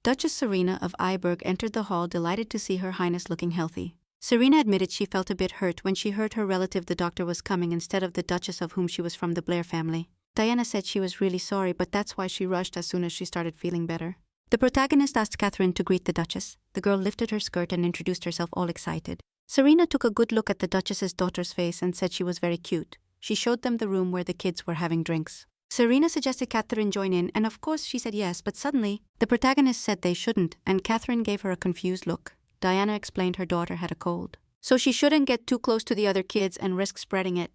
Duchess Serena of Iberg entered the hall, delighted to see Her Highness looking healthy. Serena admitted she felt a bit hurt when she heard her relative the doctor was coming instead of the Duchess, of whom she was from the Blair family. Diana said she was really sorry, but that's why she rushed as soon as she started feeling better. The protagonist asked Catherine to greet the Duchess. The girl lifted her skirt and introduced herself, all excited. Serena took a good look at the Duchess's daughter's face and said she was very cute. She showed them the room where the kids were having drinks. Serena suggested Catherine join in, and of course she said yes, but suddenly, the protagonist said they shouldn't, and Catherine gave her a confused look. Diana explained her daughter had a cold, so she shouldn't get too close to the other kids and risk spreading it.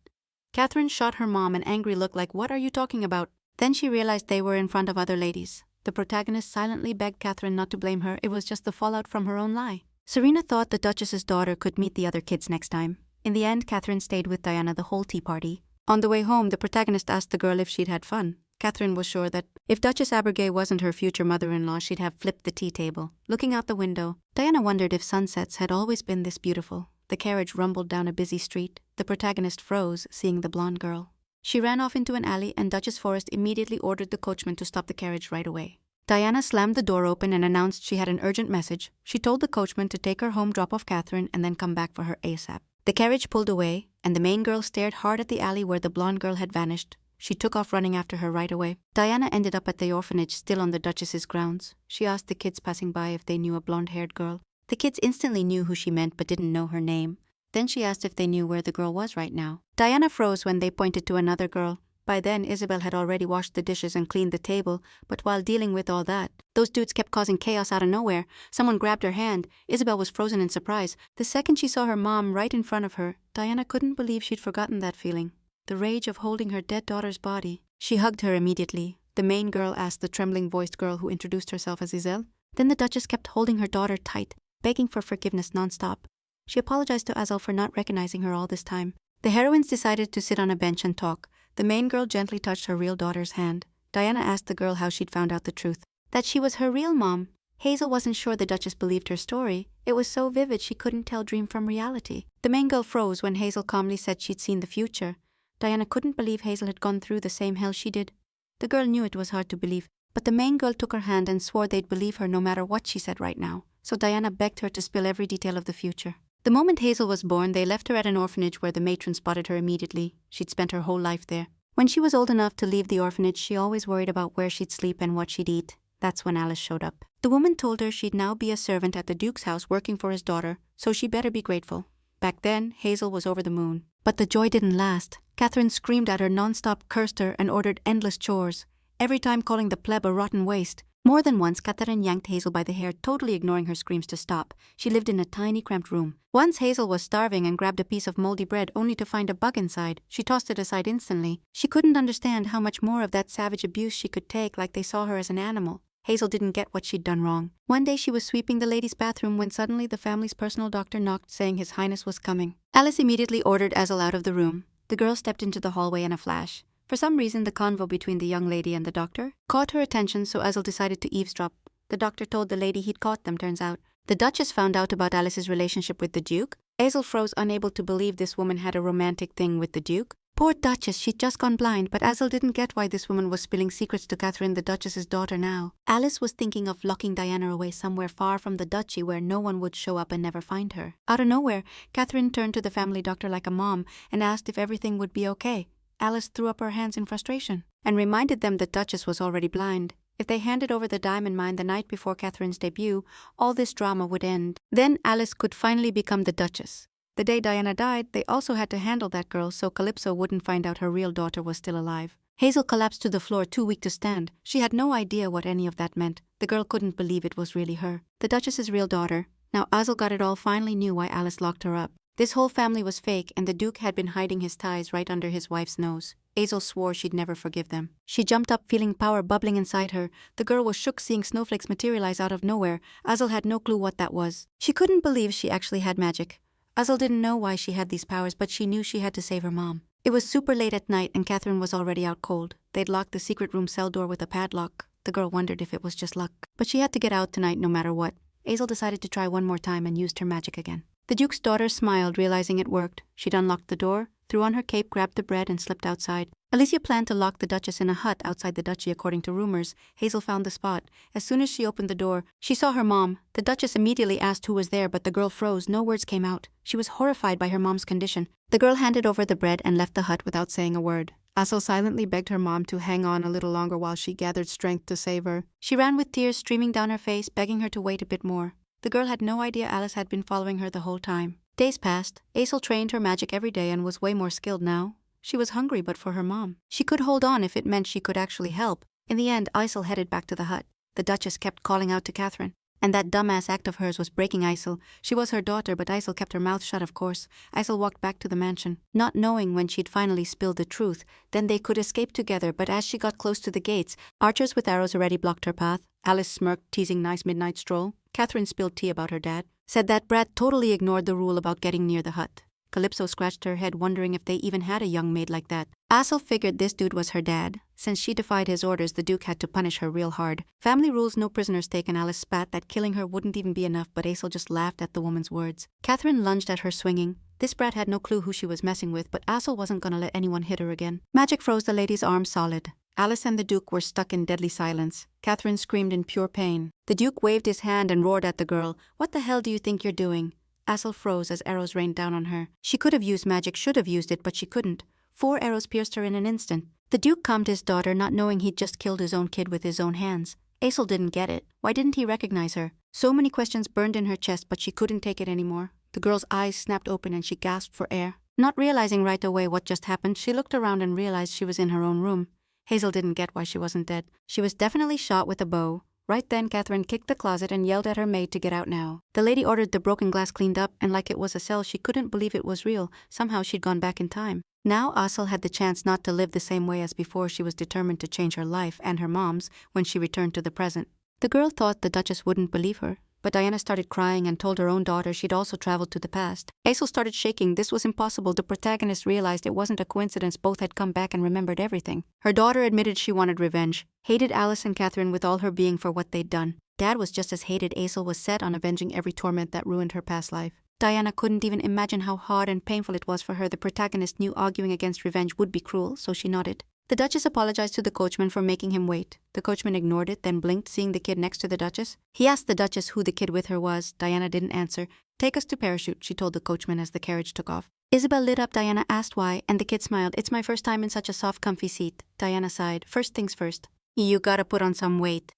Catherine shot her mom an angry look like, "What are you talking about?" Then she realized they were in front of other ladies. The protagonist silently begged Catherine not to blame her. It was just the fallout from her own lie. Serena thought the Duchess's daughter could meet the other kids next time. In the end, Catherine stayed with Diana the whole tea party. On the way home, the protagonist asked the girl if she'd had fun. Catherine was sure that if Duchess Abergay wasn't her future mother-in-law, she'd have flipped the tea table. Looking out the window, Diana wondered if sunsets had always been this beautiful. The carriage rumbled down a busy street. The protagonist froze, seeing the blonde girl. She ran off into an alley, and Duchess Forrest immediately ordered the coachman to stop the carriage right away. Diana slammed the door open and announced she had an urgent message. She told the coachman to take her home, drop off Catherine, and then come back for her ASAP. The carriage pulled away, and the main girl stared hard at the alley where the blonde girl had vanished. She took off running after her right away. Diana ended up at the orphanage, still on the Duchess's grounds. She asked the kids passing by if they knew a blonde-haired girl. The kids instantly knew who she meant but didn't know her name. Then she asked if they knew where the girl was right now. Diana froze when they pointed to another girl. By then, Isabel had already washed the dishes and cleaned the table, but while dealing with all that, those dudes kept causing chaos out of nowhere. Someone grabbed her hand. Isabel was frozen in surprise. The second she saw her mom right in front of her, Diana couldn't believe she'd forgotten that feeling. The rage of holding her dead daughter's body. She hugged her immediately. The main girl asked the trembling-voiced girl who introduced herself as Isabel. Then the Duchess kept holding her daughter tight, begging for forgiveness nonstop. She apologized to Isabel for not recognizing her all this time. The heroines decided to sit on a bench and talk. The main girl gently touched her real daughter's hand. Diana asked the girl how she'd found out the truth. That she was her real mom. Hazel wasn't sure the Duchess believed her story. It was so vivid she couldn't tell dream from reality. The main girl froze when Hazel calmly said she'd seen the future. Diana couldn't believe Hazel had gone through the same hell she did. The girl knew it was hard to believe, but the main girl took her hand and swore they'd believe her no matter what she said right now. So Diana begged her to spill every detail of the future. The moment Hazel was born, they left her at an orphanage where the matron spotted her immediately. She'd spent her whole life there. When she was old enough to leave the orphanage, she always worried about where she'd sleep and what she'd eat. That's when Alice showed up. The woman told her she'd now be a servant at the Duke's house working for his daughter, so she better be grateful. Back then, Hazel was over the moon. But the joy didn't last. Catherine screamed at her nonstop, cursed her, and ordered endless chores, every time calling the pleb a rotten waste. More than once, Catherine yanked Hazel by the hair, totally ignoring her screams to stop. She lived in a tiny, cramped room. Once Hazel was starving and grabbed a piece of moldy bread only to find a bug inside. She tossed it aside instantly. She couldn't understand how much more of that savage abuse she could take, like they saw her as an animal. Hazel didn't get what she'd done wrong. One day she was sweeping the ladies' bathroom when suddenly the family's personal doctor knocked, saying His Highness was coming. Alice immediately ordered Hazel out of the room. The girl stepped into the hallway in a flash. For some reason, the convo between the young lady and the doctor caught her attention, so Hazel decided to eavesdrop. The doctor told the lady he'd caught them, turns out. The Duchess found out about Alice's relationship with the Duke. Hazel froze, unable to believe this woman had a romantic thing with the Duke. Poor Duchess, she'd just gone blind, but Hazel didn't get why this woman was spilling secrets to Catherine, the Duchess's daughter now. Alice was thinking of locking Diana away somewhere far from the duchy where no one would show up and never find her. Out of nowhere, Catherine turned to the family doctor like a mom and asked if everything would be okay. Alice threw up her hands in frustration and reminded them that Duchess was already blind. If they handed over the diamond mine the night before Catherine's debut, all this drama would end. Then Alice could finally become the Duchess. The day Diana died, they also had to handle that girl so Calypso wouldn't find out her real daughter was still alive. Hazel collapsed to the floor, too weak to stand. She had no idea what any of that meant. The girl couldn't believe it was really her, the Duchess's real daughter. Now Hazel got it all, finally knew why Alice locked her up. This whole family was fake, and the Duke had been hiding his ties right under his wife's nose. Hazel swore she'd never forgive them. She jumped up, feeling power bubbling inside her. The girl was shook, seeing snowflakes materialize out of nowhere. Hazel had no clue what that was. She couldn't believe she actually had magic. Hazel didn't know why she had these powers, but she knew she had to save her mom. It was super late at night, and Catherine was already out cold. They'd locked the secret room cell door with a padlock. The girl wondered if it was just luck. But she had to get out tonight no matter what. Hazel decided to try one more time and used her magic again. The Duke's daughter smiled, realizing it worked. She'd unlocked the door, threw on her cape, grabbed the bread, and slipped outside. Alicia planned to lock the Duchess in a hut outside the duchy, according to rumors. Hazel found the spot. As soon as she opened the door, she saw her mom. The Duchess immediately asked who was there, but the girl froze. No words came out. She was horrified by her mom's condition. The girl handed over the bread and left the hut without saying a word. Hazel silently begged her mom to hang on a little longer while she gathered strength to save her. She ran with tears streaming down her face, begging her to wait a bit more. The girl had no idea Alice had been following her the whole time. Days passed. Hazel trained her magic every day and was way more skilled now. She was hungry, but for her mom. She could hold on if it meant she could actually help. In the end, Hazel headed back to the hut. The Duchess kept calling out to Catherine. And that dumbass act of hers was breaking Hazel. She was her daughter, but Hazel kept her mouth shut, of course. Hazel walked back to the mansion, not knowing when she'd finally spilled the truth. Then they could escape together, but as she got close to the gates, archers with arrows already blocked her path. Alice smirked, teasing nice midnight stroll. Catherine spilled tea about her dad. Said that brat totally ignored the rule about getting near the hut. Calypso scratched her head, wondering if they even had a young maid like that. Hazel figured this dude was her dad. Since she defied his orders, the Duke had to punish her real hard. Family rules, no prisoners taken. Alice spat that killing her wouldn't even be enough, but Hazel just laughed at the woman's words. Catherine lunged at her, swinging. This brat had no clue who she was messing with, but Hazel wasn't gonna let anyone hit her again. Magic froze the lady's arms solid. Alice and the Duke were stuck in deadly silence. Catherine screamed in pure pain. The Duke waved his hand and roared at the girl. What the hell do you think you're doing? Hazel froze as arrows rained down on her. She could have used magic, should have used it, but she couldn't. 4 arrows pierced her in an instant. The Duke calmed his daughter, not knowing he'd just killed his own kid with his own hands. Hazel didn't get it. Why didn't he recognize her? So many questions burned in her chest, but she couldn't take it anymore. The girl's eyes snapped open and she gasped for air. Not realizing right away what just happened, she looked around and realized she was in her own room. Hazel didn't get why she wasn't dead. She was definitely shot with a bow. Right then, Catherine kicked the closet and yelled at her maid to get out now. The lady ordered the broken glass cleaned up, and like it was a cell, she couldn't believe it was real. Somehow she'd gone back in time. Now Hazel had the chance not to live the same way as before. She was determined to change her life and her mom's when she returned to the present. The girl thought the Duchess wouldn't believe her, but Diana started crying and told her own daughter she'd also traveled to the past. Hazel started shaking. This was impossible. The protagonist realized it wasn't a coincidence. Both had come back and remembered everything. Her daughter admitted she wanted revenge, hated Alice and Catherine with all her being for what they'd done. Dad was just as hated. Hazel was set on avenging every torment that ruined her past life. Diana couldn't even imagine how hard and painful it was for her. The protagonist knew arguing against revenge would be cruel, so she nodded. The Duchess apologized to the coachman for making him wait. The coachman ignored it, then blinked, seeing the kid next to the Duchess. He asked the Duchess who the kid with her was. Diana didn't answer. Take us to Parachute, she told the coachman as the carriage took off. Isabel lit up. Diana asked why, and the kid smiled. It's my first time in such a soft, comfy seat. Diana sighed. First things first. You gotta put on some weight.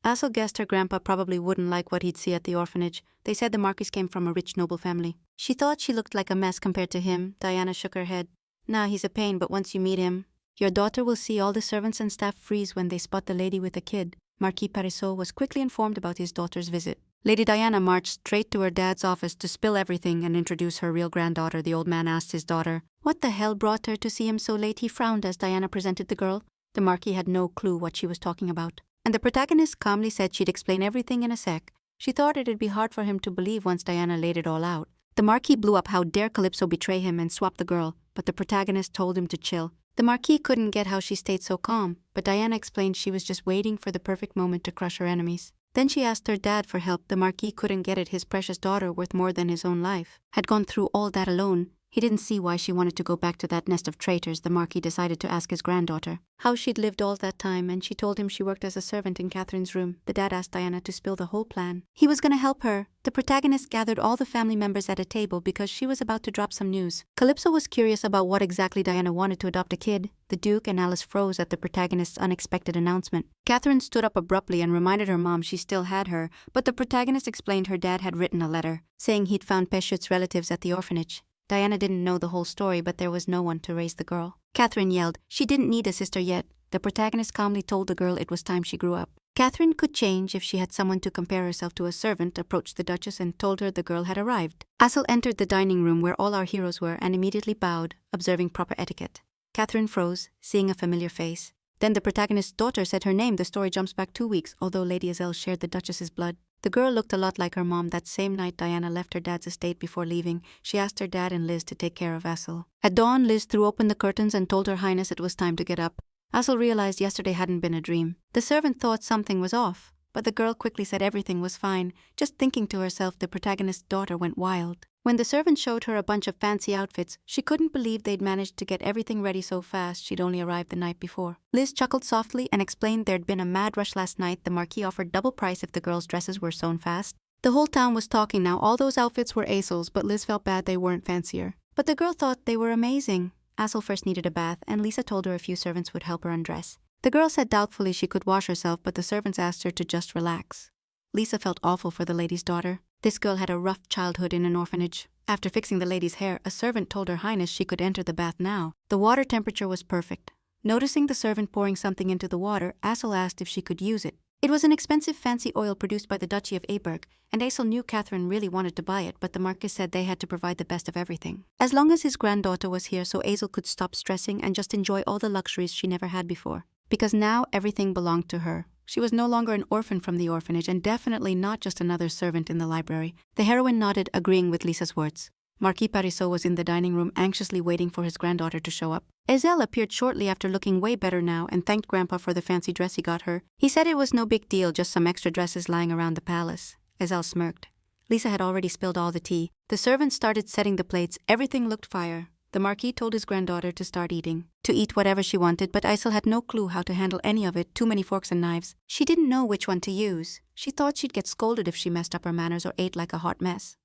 Asel guessed her grandpa probably wouldn't like what he'd see at the orphanage. They said the Marquis came from a rich noble family. She thought she looked like a mess compared to him. Diana shook her head. Nah, he's a pain, but once you meet him, your daughter will see all the servants and staff freeze when they spot the lady with a kid. Marquis Parisot was quickly informed about his daughter's visit. Lady Diana marched straight to her dad's office to spill everything and introduce her real granddaughter. The old man asked his daughter, "What the hell brought her to see him so late?" He frowned as Diana presented the girl. The Marquis had no clue what she was talking about. And the protagonist calmly said she'd explain everything in a sec. She thought it'd be hard for him to believe once Diana laid it all out. The Marquis blew up. How dare Calypso betray him and swap the girl, but the protagonist told him to chill. The Marquis couldn't get how she stayed so calm, but Diana explained she was just waiting for the perfect moment to crush her enemies. Then she asked her dad for help. The Marquis couldn't get it. His precious daughter, worth more than his own life, had gone through all that alone. He didn't see why she wanted to go back to that nest of traitors. The Marquis decided to ask his granddaughter how she'd lived all that time, and she told him she worked as a servant in Catherine's room. The dad asked Diana to spill the whole plan. He was going to help her. The protagonist gathered all the family members at a table because she was about to drop some news. Calypso was curious about what exactly Diana wanted to adopt a kid. The Duke and Alice froze at the protagonist's unexpected announcement. Catherine stood up abruptly and reminded her mom she still had her, but the protagonist explained her dad had written a letter, saying he'd found Peshut's relatives at the orphanage. Diana didn't know the whole story, but there was no one to raise the girl. Catherine yelled. She didn't need a sister yet. The protagonist calmly told the girl it was time she grew up. Catherine could change if she had someone to compare herself to. A servant approached the Duchess and told her the girl had arrived. Asel entered the dining room where all our heroes were and immediately bowed, observing proper etiquette. Catherine froze, seeing a familiar face. Then the protagonist's daughter said her name. The story jumps back 2 weeks, although Lady Azelle shared the Duchess's blood. The girl looked a lot like her mom. That same night Diana left her dad's estate. Before leaving, she asked her dad and Liz to take care of Asel. At dawn, Liz threw open the curtains and told Her Highness it was time to get up. Asel realized yesterday hadn't been a dream. The servant thought something was off, but the girl quickly said everything was fine. Just thinking to herself, the protagonist's daughter went wild. When the servant showed her a bunch of fancy outfits, she couldn't believe they'd managed to get everything ready so fast. She'd only arrived the night before. Liz chuckled softly and explained there'd been a mad rush last night. The Marquis offered double price if the girls' dresses were sewn fast. The whole town was talking now. All those outfits were Asel's, but Liz felt bad they weren't fancier. But the girl thought they were amazing. Asel first needed a bath, and Lisa told her a few servants would help her undress. The girl said doubtfully she could wash herself, but the servants asked her to just relax. Lisa felt awful for the lady's daughter. This girl had a rough childhood in an orphanage. After fixing the lady's hair, a servant told Her Highness she could enter the bath now. The water temperature was perfect. Noticing the servant pouring something into the water, Asel asked if she could use it. It was an expensive fancy oil produced by the Duchy of Aberg, and Asel knew Catherine really wanted to buy it, but the Marquis said they had to provide the best of everything. As long as his granddaughter was here, so Asel could stop stressing and just enjoy all the luxuries she never had before. Because now everything belonged to her. She was no longer an orphan from the orphanage, and definitely not just another servant in the library. The heroine nodded, agreeing with Lisa's words. Marquis Parisot was in the dining room, anxiously waiting for his granddaughter to show up. Azelle appeared shortly after, looking way better now, and thanked Grandpa for the fancy dress he got her. He said it was no big deal, just some extra dresses lying around the palace. Azelle smirked. Lisa had already spilled all the tea. The servants started setting the plates. Everything looked fire. The Marquis told his granddaughter to start eating. To eat whatever she wanted, but Isel had no clue how to handle any of it. Too many forks and knives. She didn't know which one to use. She thought she'd get scolded if she messed up her manners or ate like a hot mess.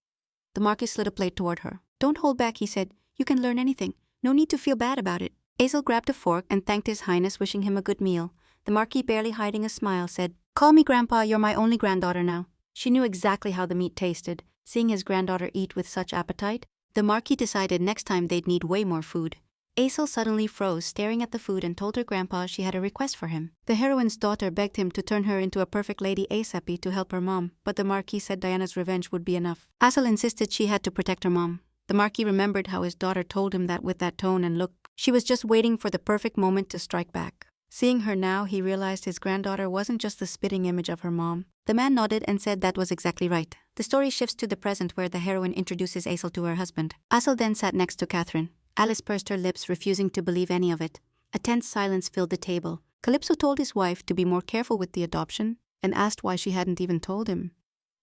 The Marquis slid a plate toward her. Don't hold back, he said. You can learn anything. No need to feel bad about it. Isel grabbed a fork and thanked His Highness, wishing him a good meal. The Marquis, barely hiding a smile, said, Call me Grandpa, you're my only granddaughter now. She knew exactly how the meat tasted. Seeing his granddaughter eat with such appetite, the Marquis decided next time they'd need way more food. Isel suddenly froze, staring at the food, and told her grandpa she had a request for him. The heroine's daughter begged him to turn her into a perfect lady ASAP to help her mom, but the Marquis said Diana's revenge would be enough. Isel insisted she had to protect her mom. The Marquis remembered how his daughter told him that with that tone and look, she was just waiting for the perfect moment to strike back. Seeing her now, he realized his granddaughter wasn't just the spitting image of her mom. The man nodded and said that was exactly right. The story shifts to the present, where the heroine introduces Isel to her husband. Isel then sat next to Catherine. Alice pursed her lips, refusing to believe any of it. A tense silence filled the table. Calypso told his wife to be more careful with the adoption and asked why she hadn't even told him.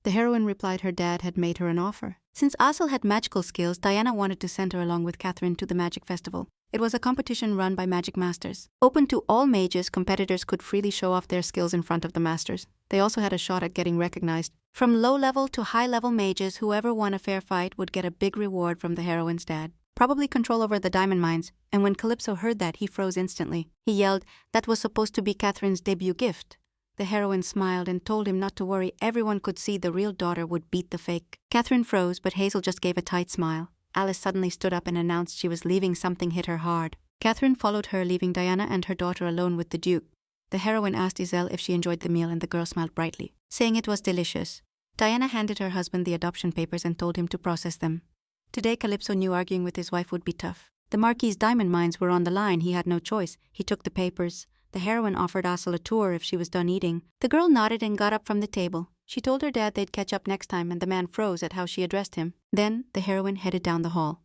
The heroine replied her dad had made her an offer. Since Isel had magical skills, Diana wanted to send her along with Catherine to the magic festival. It was a competition run by magic masters. Open to all mages, competitors could freely show off their skills in front of the masters. They also had a shot at getting recognized. From low-level to high-level mages, whoever won a fair fight would get a big reward from the heroine's dad. Probably control over the diamond mines, and when Calypso heard that, he froze instantly. He yelled that was supposed to be Catherine's debut gift. The heroine smiled and told him not to worry, everyone could see the real daughter would beat the fake. Catherine froze, but Hazel just gave a tight smile. Alice suddenly stood up and announced she was leaving. Something hit her hard. Catherine followed her, leaving Diana and her daughter alone with the Duke. The heroine asked Iselle if she enjoyed the meal, and the girl smiled brightly, saying it was delicious. Diana handed her husband the adoption papers and told him to process them. Today Calypso knew arguing with his wife would be tough. The Marquis' diamond mines were on the line. He had no choice. He took the papers. The heroine offered Asel a tour if she was done eating. The girl nodded and got up from the table. She told her dad they'd catch up next time, and the man froze at how she addressed him. Then the heroine headed down the hall.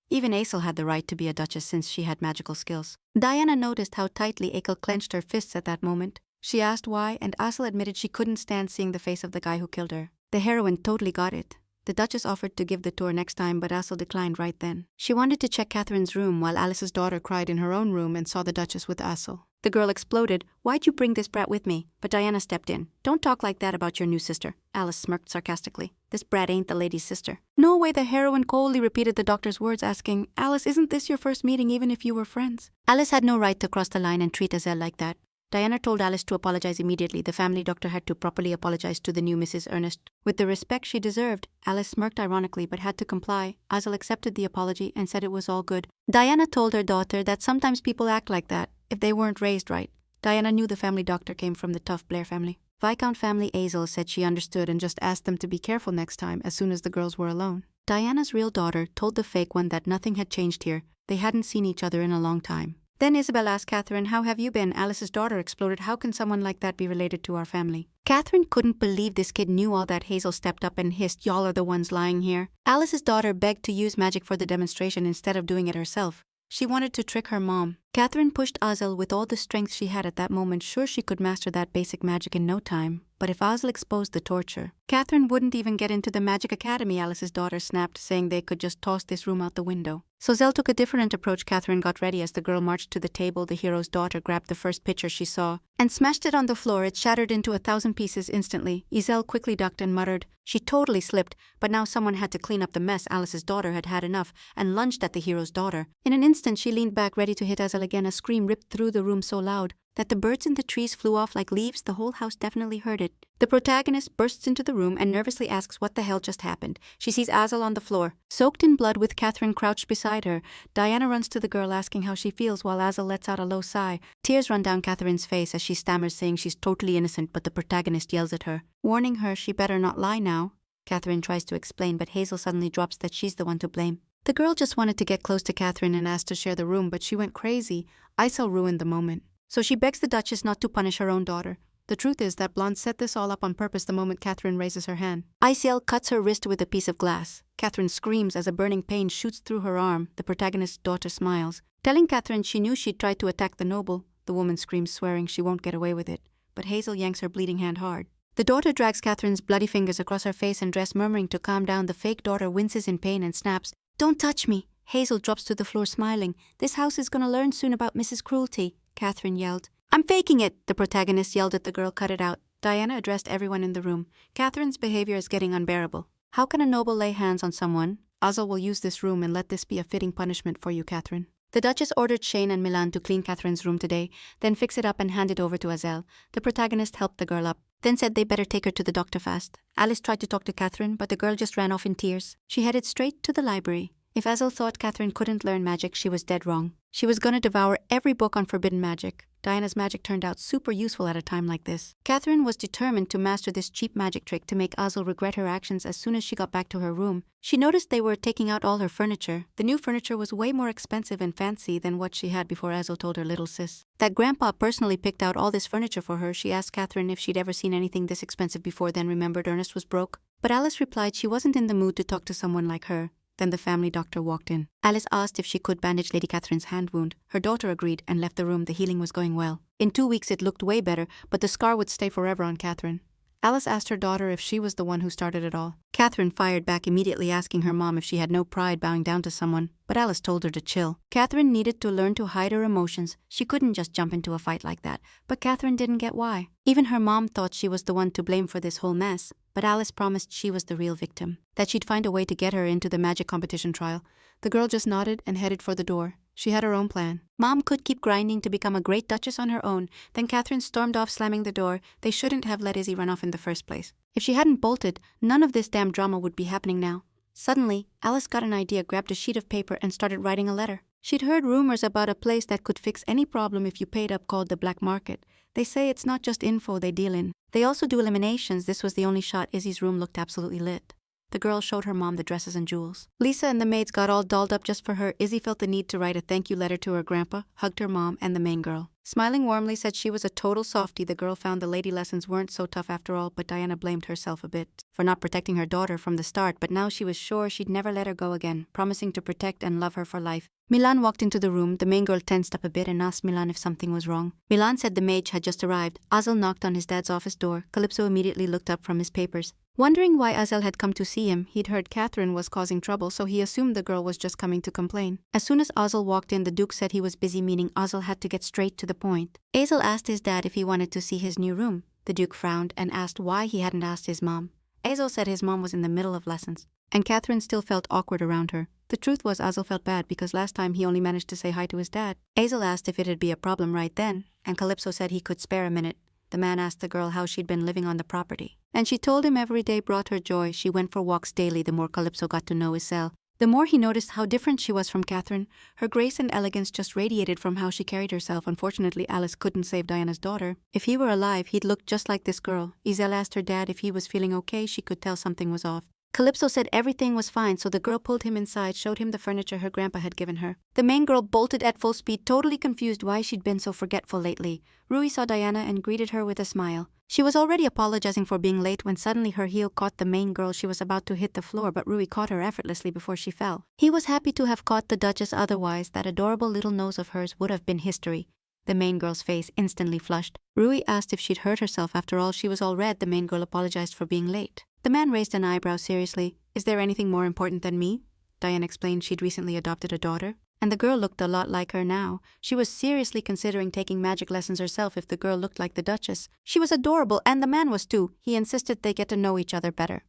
Even Asel had the right to be a duchess since she had magical skills. Diana noticed how tightly Asel clenched her fists at that moment. She asked why, and Asel admitted she couldn't stand seeing the face of the guy who killed her. The heroine totally got it. The Duchess offered to give the tour next time, but Asel declined right then. She wanted to check Catherine's room while Alice's daughter cried in her own room and saw the Duchess with Asel. The girl exploded, "Why'd you bring this brat with me?" But Diana stepped in. "Don't talk like that about your new sister." Alice smirked sarcastically. "This brat ain't the lady's sister." "No way," the heroine coldly repeated the doctor's words, asking, "Alice, isn't this your first meeting even if you were friends?" Alice had no right to cross the line and treat Iselle like that. Diana told Alice to apologize immediately. The family doctor had to properly apologize to the new Mrs. Ernest. With the respect she deserved, Alice smirked ironically but had to comply. Asel accepted the apology and said it was all good. Diana told her daughter that sometimes people act like that if they weren't raised right. Diana knew the family doctor came from the tough Blair family. Viscount family Asel said she understood and just asked them to be careful next time as soon as the girls were alone. Diana's real daughter told the fake one that nothing had changed here. They hadn't seen each other in a long time. Then Isabel asked Catherine, "How have you been?" Alice's daughter exploded, "How can someone like that be related to our family?" Catherine couldn't believe this kid knew all that. Hazel stepped up and hissed, "Y'all are the ones lying here." Alice's daughter begged to use magic for the demonstration instead of doing it herself. She wanted to trick her mom. Catherine pushed Asel with all the strength she had at that moment, sure she could master that basic magic in no time. But if Asel exposed the torture, Catherine wouldn't even get into the Magic Academy, Alice's daughter snapped, saying they could just toss this room out the window. So Zell took a different approach. Catherine got ready. As the girl marched to the table, the hero's daughter grabbed the first picture she saw and smashed it on the floor. It shattered into 1,000 pieces instantly. Iselle quickly ducked and muttered, "She totally slipped," but now someone had to clean up the mess. Alice's daughter had had enough and lunged at the hero's daughter. In an instant, she leaned back, ready to hit Asel again. A scream ripped through the room so loud that the birds in the trees flew off like leaves. The whole house definitely heard it. The protagonist bursts into the room and nervously asks what the hell just happened. She sees Asel on the floor, soaked in blood with Catherine crouched beside her. Diana runs to the girl asking how she feels while Asel lets out a low sigh. Tears run down Catherine's face as she stammers, saying she's totally innocent, but the protagonist yells at her, warning her she better not lie now. Catherine tries to explain, but Hazel suddenly drops that she's the one to blame. The girl just wanted to get close to Catherine and asked to share the room, but she went crazy. Isel ruined the moment. So she begs the Duchess not to punish her own daughter. The truth is that Blonde set this all up on purpose the moment Catherine raises her hand. Isel cuts her wrist with a piece of glass. Catherine screams as a burning pain shoots through her arm. The protagonist's daughter smiles, telling Catherine she knew she'd tried to attack the noble. The woman screams, swearing she won't get away with it. But Hazel yanks her bleeding hand hard. The daughter drags Catherine's bloody fingers across her face and dress, murmuring to calm down. The fake daughter winces in pain and snaps, "Don't touch me." Hazel drops to the floor smiling. "This house is gonna learn soon about Mrs. Cruelty," Catherine yelled. "I'm faking it," the protagonist yelled at the girl. "Cut it out." Diana addressed everyone in the room. "Catherine's behavior is getting unbearable. How can a noble lay hands on someone? Asel will use this room, and let this be a fitting punishment for you, Catherine." The Duchess ordered Shane and Milan to clean Catherine's room today, then fix it up and hand it over to Asel. The protagonist helped the girl up, then said they better take her to the doctor fast. Alice tried to talk to Catherine, but the girl just ran off in tears. She headed straight to the library. If Asel thought Catherine couldn't learn magic, she was dead wrong. She was gonna devour every book on forbidden magic. Diana's magic turned out super useful at a time like this. Catherine was determined to master this cheap magic trick to make Asel regret her actions as soon as she got back to her room. She noticed they were taking out all her furniture. The new furniture was way more expensive and fancy than what she had before. Asel told her little sis that Grandpa personally picked out all this furniture for her. She asked Catherine if she'd ever seen anything this expensive before, then remembered Ernest was broke. But Alice replied she wasn't in the mood to talk to someone like her. Then the family doctor walked in. Alice asked if she could bandage Lady Catherine's hand wound. Her daughter agreed and left the room. The healing was going well. In 2 weeks it looked way better, but the scar would stay forever on Catherine. Alice asked her daughter if she was the one who started it all. Catherine fired back, immediately asking her mom if she had no pride bowing down to someone, but Alice told her to chill. Catherine needed to learn to hide her emotions. She couldn't just jump into a fight like that, but Catherine didn't get why. Even her mom thought she was the one to blame for this whole mess, but Alice promised she was the real victim, that she'd find a way to get her into the magic competition trial. The girl just nodded and headed for the door. She had her own plan. Mom could keep grinding to become a great duchess on her own, then Catherine stormed off slamming the door. They shouldn't have let Izzy run off in the first place. If she hadn't bolted, none of this damn drama would be happening now. Suddenly, Alice got an idea, grabbed a sheet of paper and started writing a letter. She'd heard rumors about a place that could fix any problem if you paid up called the black market. They say it's not just info they deal in. They also do eliminations. This was the only shot. Izzy's room looked absolutely lit. The girl showed her mom the dresses and jewels. Lisa and the maids got all dolled up just for her. Izzy felt the need to write a thank you letter to her grandpa, hugged her mom and the main girl. Smiling warmly, said she was a total softie. The girl found the lady lessons weren't so tough after all, but Diana blamed herself a bit for not protecting her daughter from the start, but now she was sure she'd never let her go again, promising to protect and love her for life. Milan walked into the room. The main girl tensed up a bit and asked Milan if something was wrong. Milan said the mage had just arrived. Azel knocked on his dad's office door. Calypso immediately looked up from his papers. Wondering why Azel had come to see him, he'd heard Catherine was causing trouble, so he assumed the girl was just coming to complain. As soon as Azel walked in, the Duke said he was busy, meaning Azel had to get straight to the point. Azel asked his dad if he wanted to see his new room. The Duke frowned and asked why he hadn't asked his mom. Azel said his mom was in the middle of lessons, and Catherine still felt awkward around her. The truth was Azel felt bad because last time he only managed to say hi to his dad. Azel asked if it'd be a problem right then, and Calypso said he could spare a minute. The man asked the girl how she'd been living on the property, and she told him every day brought her joy. She went for walks daily. The more Calypso got to know Isel, the more he noticed how different she was from Catherine. Her grace and elegance just radiated from how she carried herself. Unfortunately, Alice couldn't save Diana's daughter. If he were alive, he'd look just like this girl. Isel asked her dad if he was feeling okay. She could tell something was off. Calypso said everything was fine, so the girl pulled him inside, showed him the furniture her grandpa had given her. The main girl bolted at full speed, totally confused why she'd been so forgetful lately. Rui saw Diana and greeted her with a smile. She was already apologizing for being late when suddenly her heel caught the main girl. She was about to hit the floor, but Rui caught her effortlessly before she fell. He was happy to have caught the Duchess, otherwise that adorable little nose of hers would have been history. The main girl's face instantly flushed. Rui asked if she'd hurt herself. After all, she was all red. The main girl apologized for being late. The man raised an eyebrow seriously. Is there anything more important than me? Diane explained she'd recently adopted a daughter, and the girl looked a lot like her now. She was seriously considering taking magic lessons herself if the girl looked like the Duchess. She was adorable, and the man was too. He insisted they get to know each other better.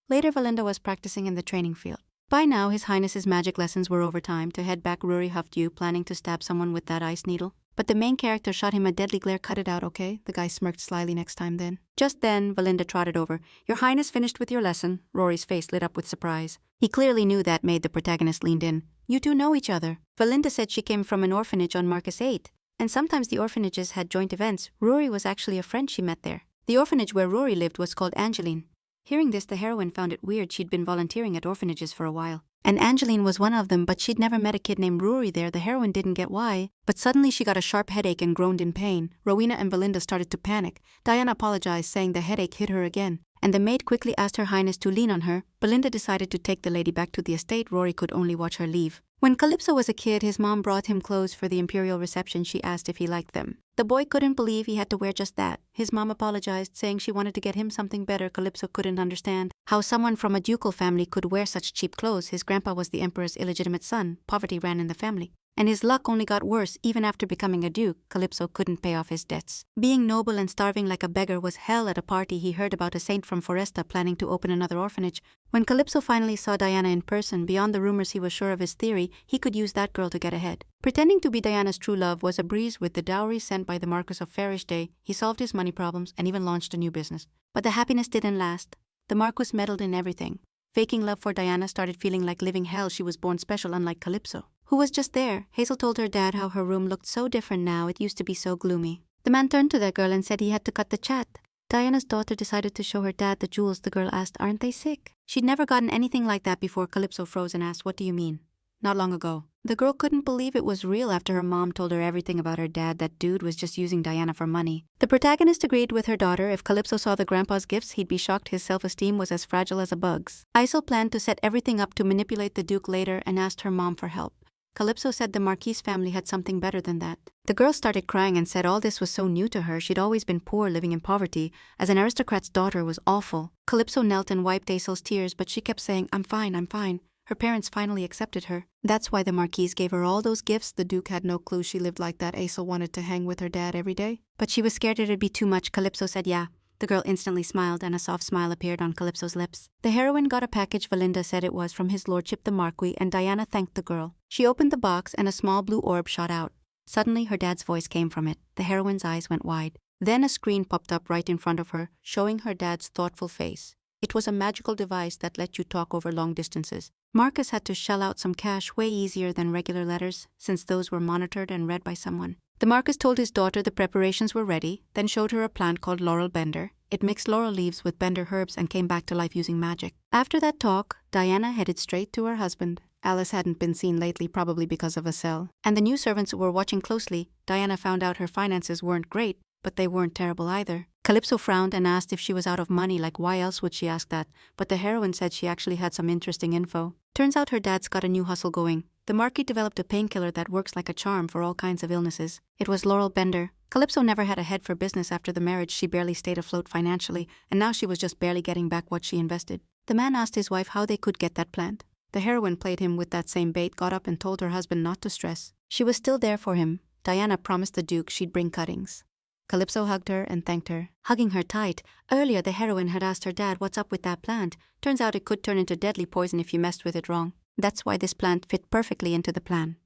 Later, Valinda was practicing in the training field. By now, His Highness's magic lessons were over. Time to head back. Ruri huffed, you planning to stab someone with that ice needle? But the main character shot him a deadly glare. Cut it out, okay? The guy smirked slyly. Next time then. Just then, Valinda trotted over. Your Highness finished with your lesson. Rory's face lit up with surprise. He clearly knew that made the protagonist leaned in. You two know each other. Valinda said she came from an orphanage on Marquis 8, and sometimes the orphanages had joint events. Rory was actually a friend she met there. The orphanage where Rory lived was called Angeline. Hearing this, the heroine found it weird. She'd been volunteering at orphanages for a while, and Angeline was one of them, but she'd never met a kid named Rory there. The heroine didn't get why, but suddenly she got a sharp headache and groaned in pain. Rowena and Valinda started to panic. Diana apologized, saying the headache hit her again, and the maid quickly asked Her Highness to lean on her. Belinda decided to take the lady back to the estate. Rory could only watch her leave. When Calypso was a kid, his mom brought him clothes for the imperial reception. She asked if he liked them. The boy couldn't believe he had to wear just that. His mom apologized, saying she wanted to get him something better. Calypso couldn't understand how someone from a ducal family could wear such cheap clothes. His grandpa was the emperor's illegitimate son. Poverty ran in the family, and his luck only got worse. Even after becoming a duke, Calypso couldn't pay off his debts. Being noble and starving like a beggar was hell. At a party, he heard about a saint from Forresta planning to open another orphanage. When Calypso finally saw Diana in person, beyond the rumors, he was sure of his theory. He could use that girl to get ahead. Pretending to be Diana's true love was a breeze. With the dowry sent by the Marquis of Fairish Day, he solved his money problems and even launched a new business. But the happiness didn't last. The Marquis meddled in everything. Faking love for Diana started feeling like living hell. She was born special, unlike Calypso, who was just there. Hazel told her dad how her room looked so different now. It used to be so gloomy. The man turned to that girl and said he had to cut the chat. Diana's daughter decided to show her dad the jewels. The girl asked, aren't they sick? She'd never gotten anything like that before. Calypso froze and asked, what do you mean? Not long ago. The girl couldn't believe it was real after her mom told her everything about her dad. That dude was just using Diana for money. The protagonist agreed with her daughter. If Calypso saw the grandpa's gifts, he'd be shocked. His self-esteem was as fragile as a bug's. Isel planned to set everything up to manipulate the duke later and asked her mom for help. Calypso said the Marquis family had something better than that. The girl started crying and said all this was so new to her. She'd always been poor, living in poverty. As an aristocrat's daughter was awful. Calypso knelt and wiped Isel's tears, but she kept saying, I'm fine, I'm fine. Her parents finally accepted her. That's why the Marquis gave her all those gifts. The Duke had no clue she lived like that. Isel wanted to hang with her dad every day, but she was scared it'd be too much. Calypso said, yeah, The girl instantly smiled and a soft smile appeared on Calypso's lips. The heroine got a package Valinda said it was from his lordship the Marquis, and Diana thanked the girl. She opened the box and a small blue orb shot out. Suddenly her dad's voice came from it. The heroine's eyes went wide. Then a screen popped up right in front of her, showing her dad's thoughtful face. It was a magical device that let you talk over long distances. Marcus had to shell out some cash way easier than regular letters, since those were monitored and read by someone. The Marcus told his daughter the preparations were ready, then showed her a plant called laurel bender. It mixed laurel leaves with bender herbs and came back to life using magic. After that talk, Diana headed straight to her husband. Alice hadn't been seen lately, probably because of a cell. And the new servants were watching closely. Diana found out her finances weren't great, but they weren't terrible either. Calypso frowned and asked if she was out of money, like why else would she ask that? But the heroine said she actually had some interesting info. Turns out her dad's got a new hustle going. The Marquis developed a painkiller that works like a charm for all kinds of illnesses. It was laurel bender. Calypso never had a head for business after the marriage. She barely stayed afloat financially, and now she was just barely getting back what she invested. The man asked his wife how they could get that plant. The heroine played him with that same bait, got up and told her husband not to stress. She was still there for him. Diana promised the Duke she'd bring cuttings. Calypso hugged her and thanked her, hugging her tight. Earlier the heroine had asked her dad what's up with that plant. Turns out it could turn into deadly poison if you messed with it wrong. That's why this plant fit perfectly into the plan.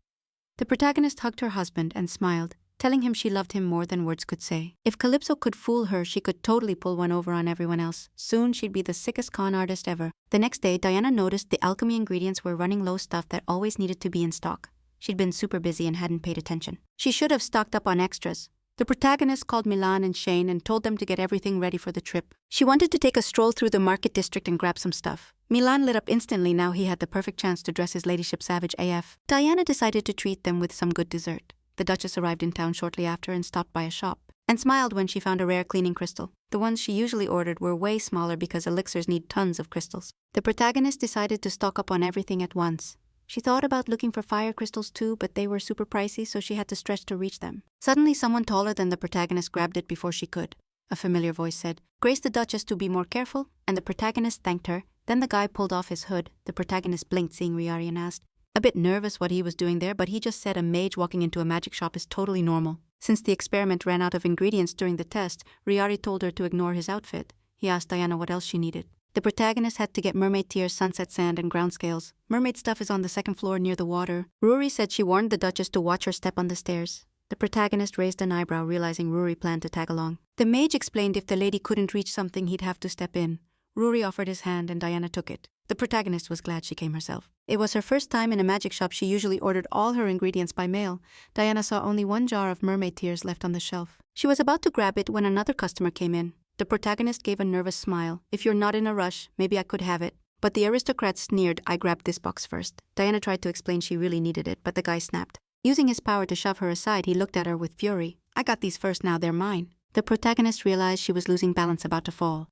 The protagonist hugged her husband and smiled, telling him she loved him more than words could say. If Calypso could fool her, she could totally pull one over on everyone else. Soon she'd be the sickest con artist ever. The next day, Diana noticed the alchemy ingredients were running low, stuff that always needed to be in stock. She'd been super busy and hadn't paid attention. She should have stocked up on extras. The protagonist called Milan and Shane and told them to get everything ready for the trip. She wanted to take a stroll through the market district and grab some stuff. Milan lit up instantly. Now he had the perfect chance to dress his ladyship savage AF. Diana decided to treat them with some good dessert. The Duchess arrived in town shortly after and stopped by a shop, and smiled when she found a rare cleaning crystal. The ones she usually ordered were way smaller because elixirs need tons of crystals. The protagonist decided to stock up on everything at once. She thought about looking for fire crystals too, but they were super pricey, so she had to stretch to reach them. Suddenly, someone taller than the protagonist grabbed it before she could. A familiar voice said, "Grace the Duchess to be more careful," and the protagonist thanked her. Then the guy pulled off his hood. The protagonist blinked, seeing Riari, and asked, a bit nervous what he was doing there, but he just said a mage walking into a magic shop is totally normal. Since the experiment ran out of ingredients during the test, Riari told her to ignore his outfit. He asked Diana what else she needed. The protagonist had to get mermaid tears, sunset sand, and ground scales. Mermaid stuff is on the second floor near the water. Rory said she warned the Duchess to watch her step on the stairs. The protagonist raised an eyebrow, realizing Rory planned to tag along. The mage explained if the lady couldn't reach something, he'd have to step in. Rory offered his hand and Diana took it. The protagonist was glad she came herself. It was her first time in a magic shop. She usually ordered all her ingredients by mail. Diana saw only one jar of mermaid tears left on the shelf. She was about to grab it when another customer came in. The protagonist gave a nervous smile. "If you're not in a rush, maybe I could have it." But the aristocrat sneered, "I grabbed this box first." Diana tried to explain she really needed it, but the guy snapped. Using his power to shove her aside, he looked at her with fury. "I got these first, now they're mine." The protagonist realized she was losing balance, about to fall.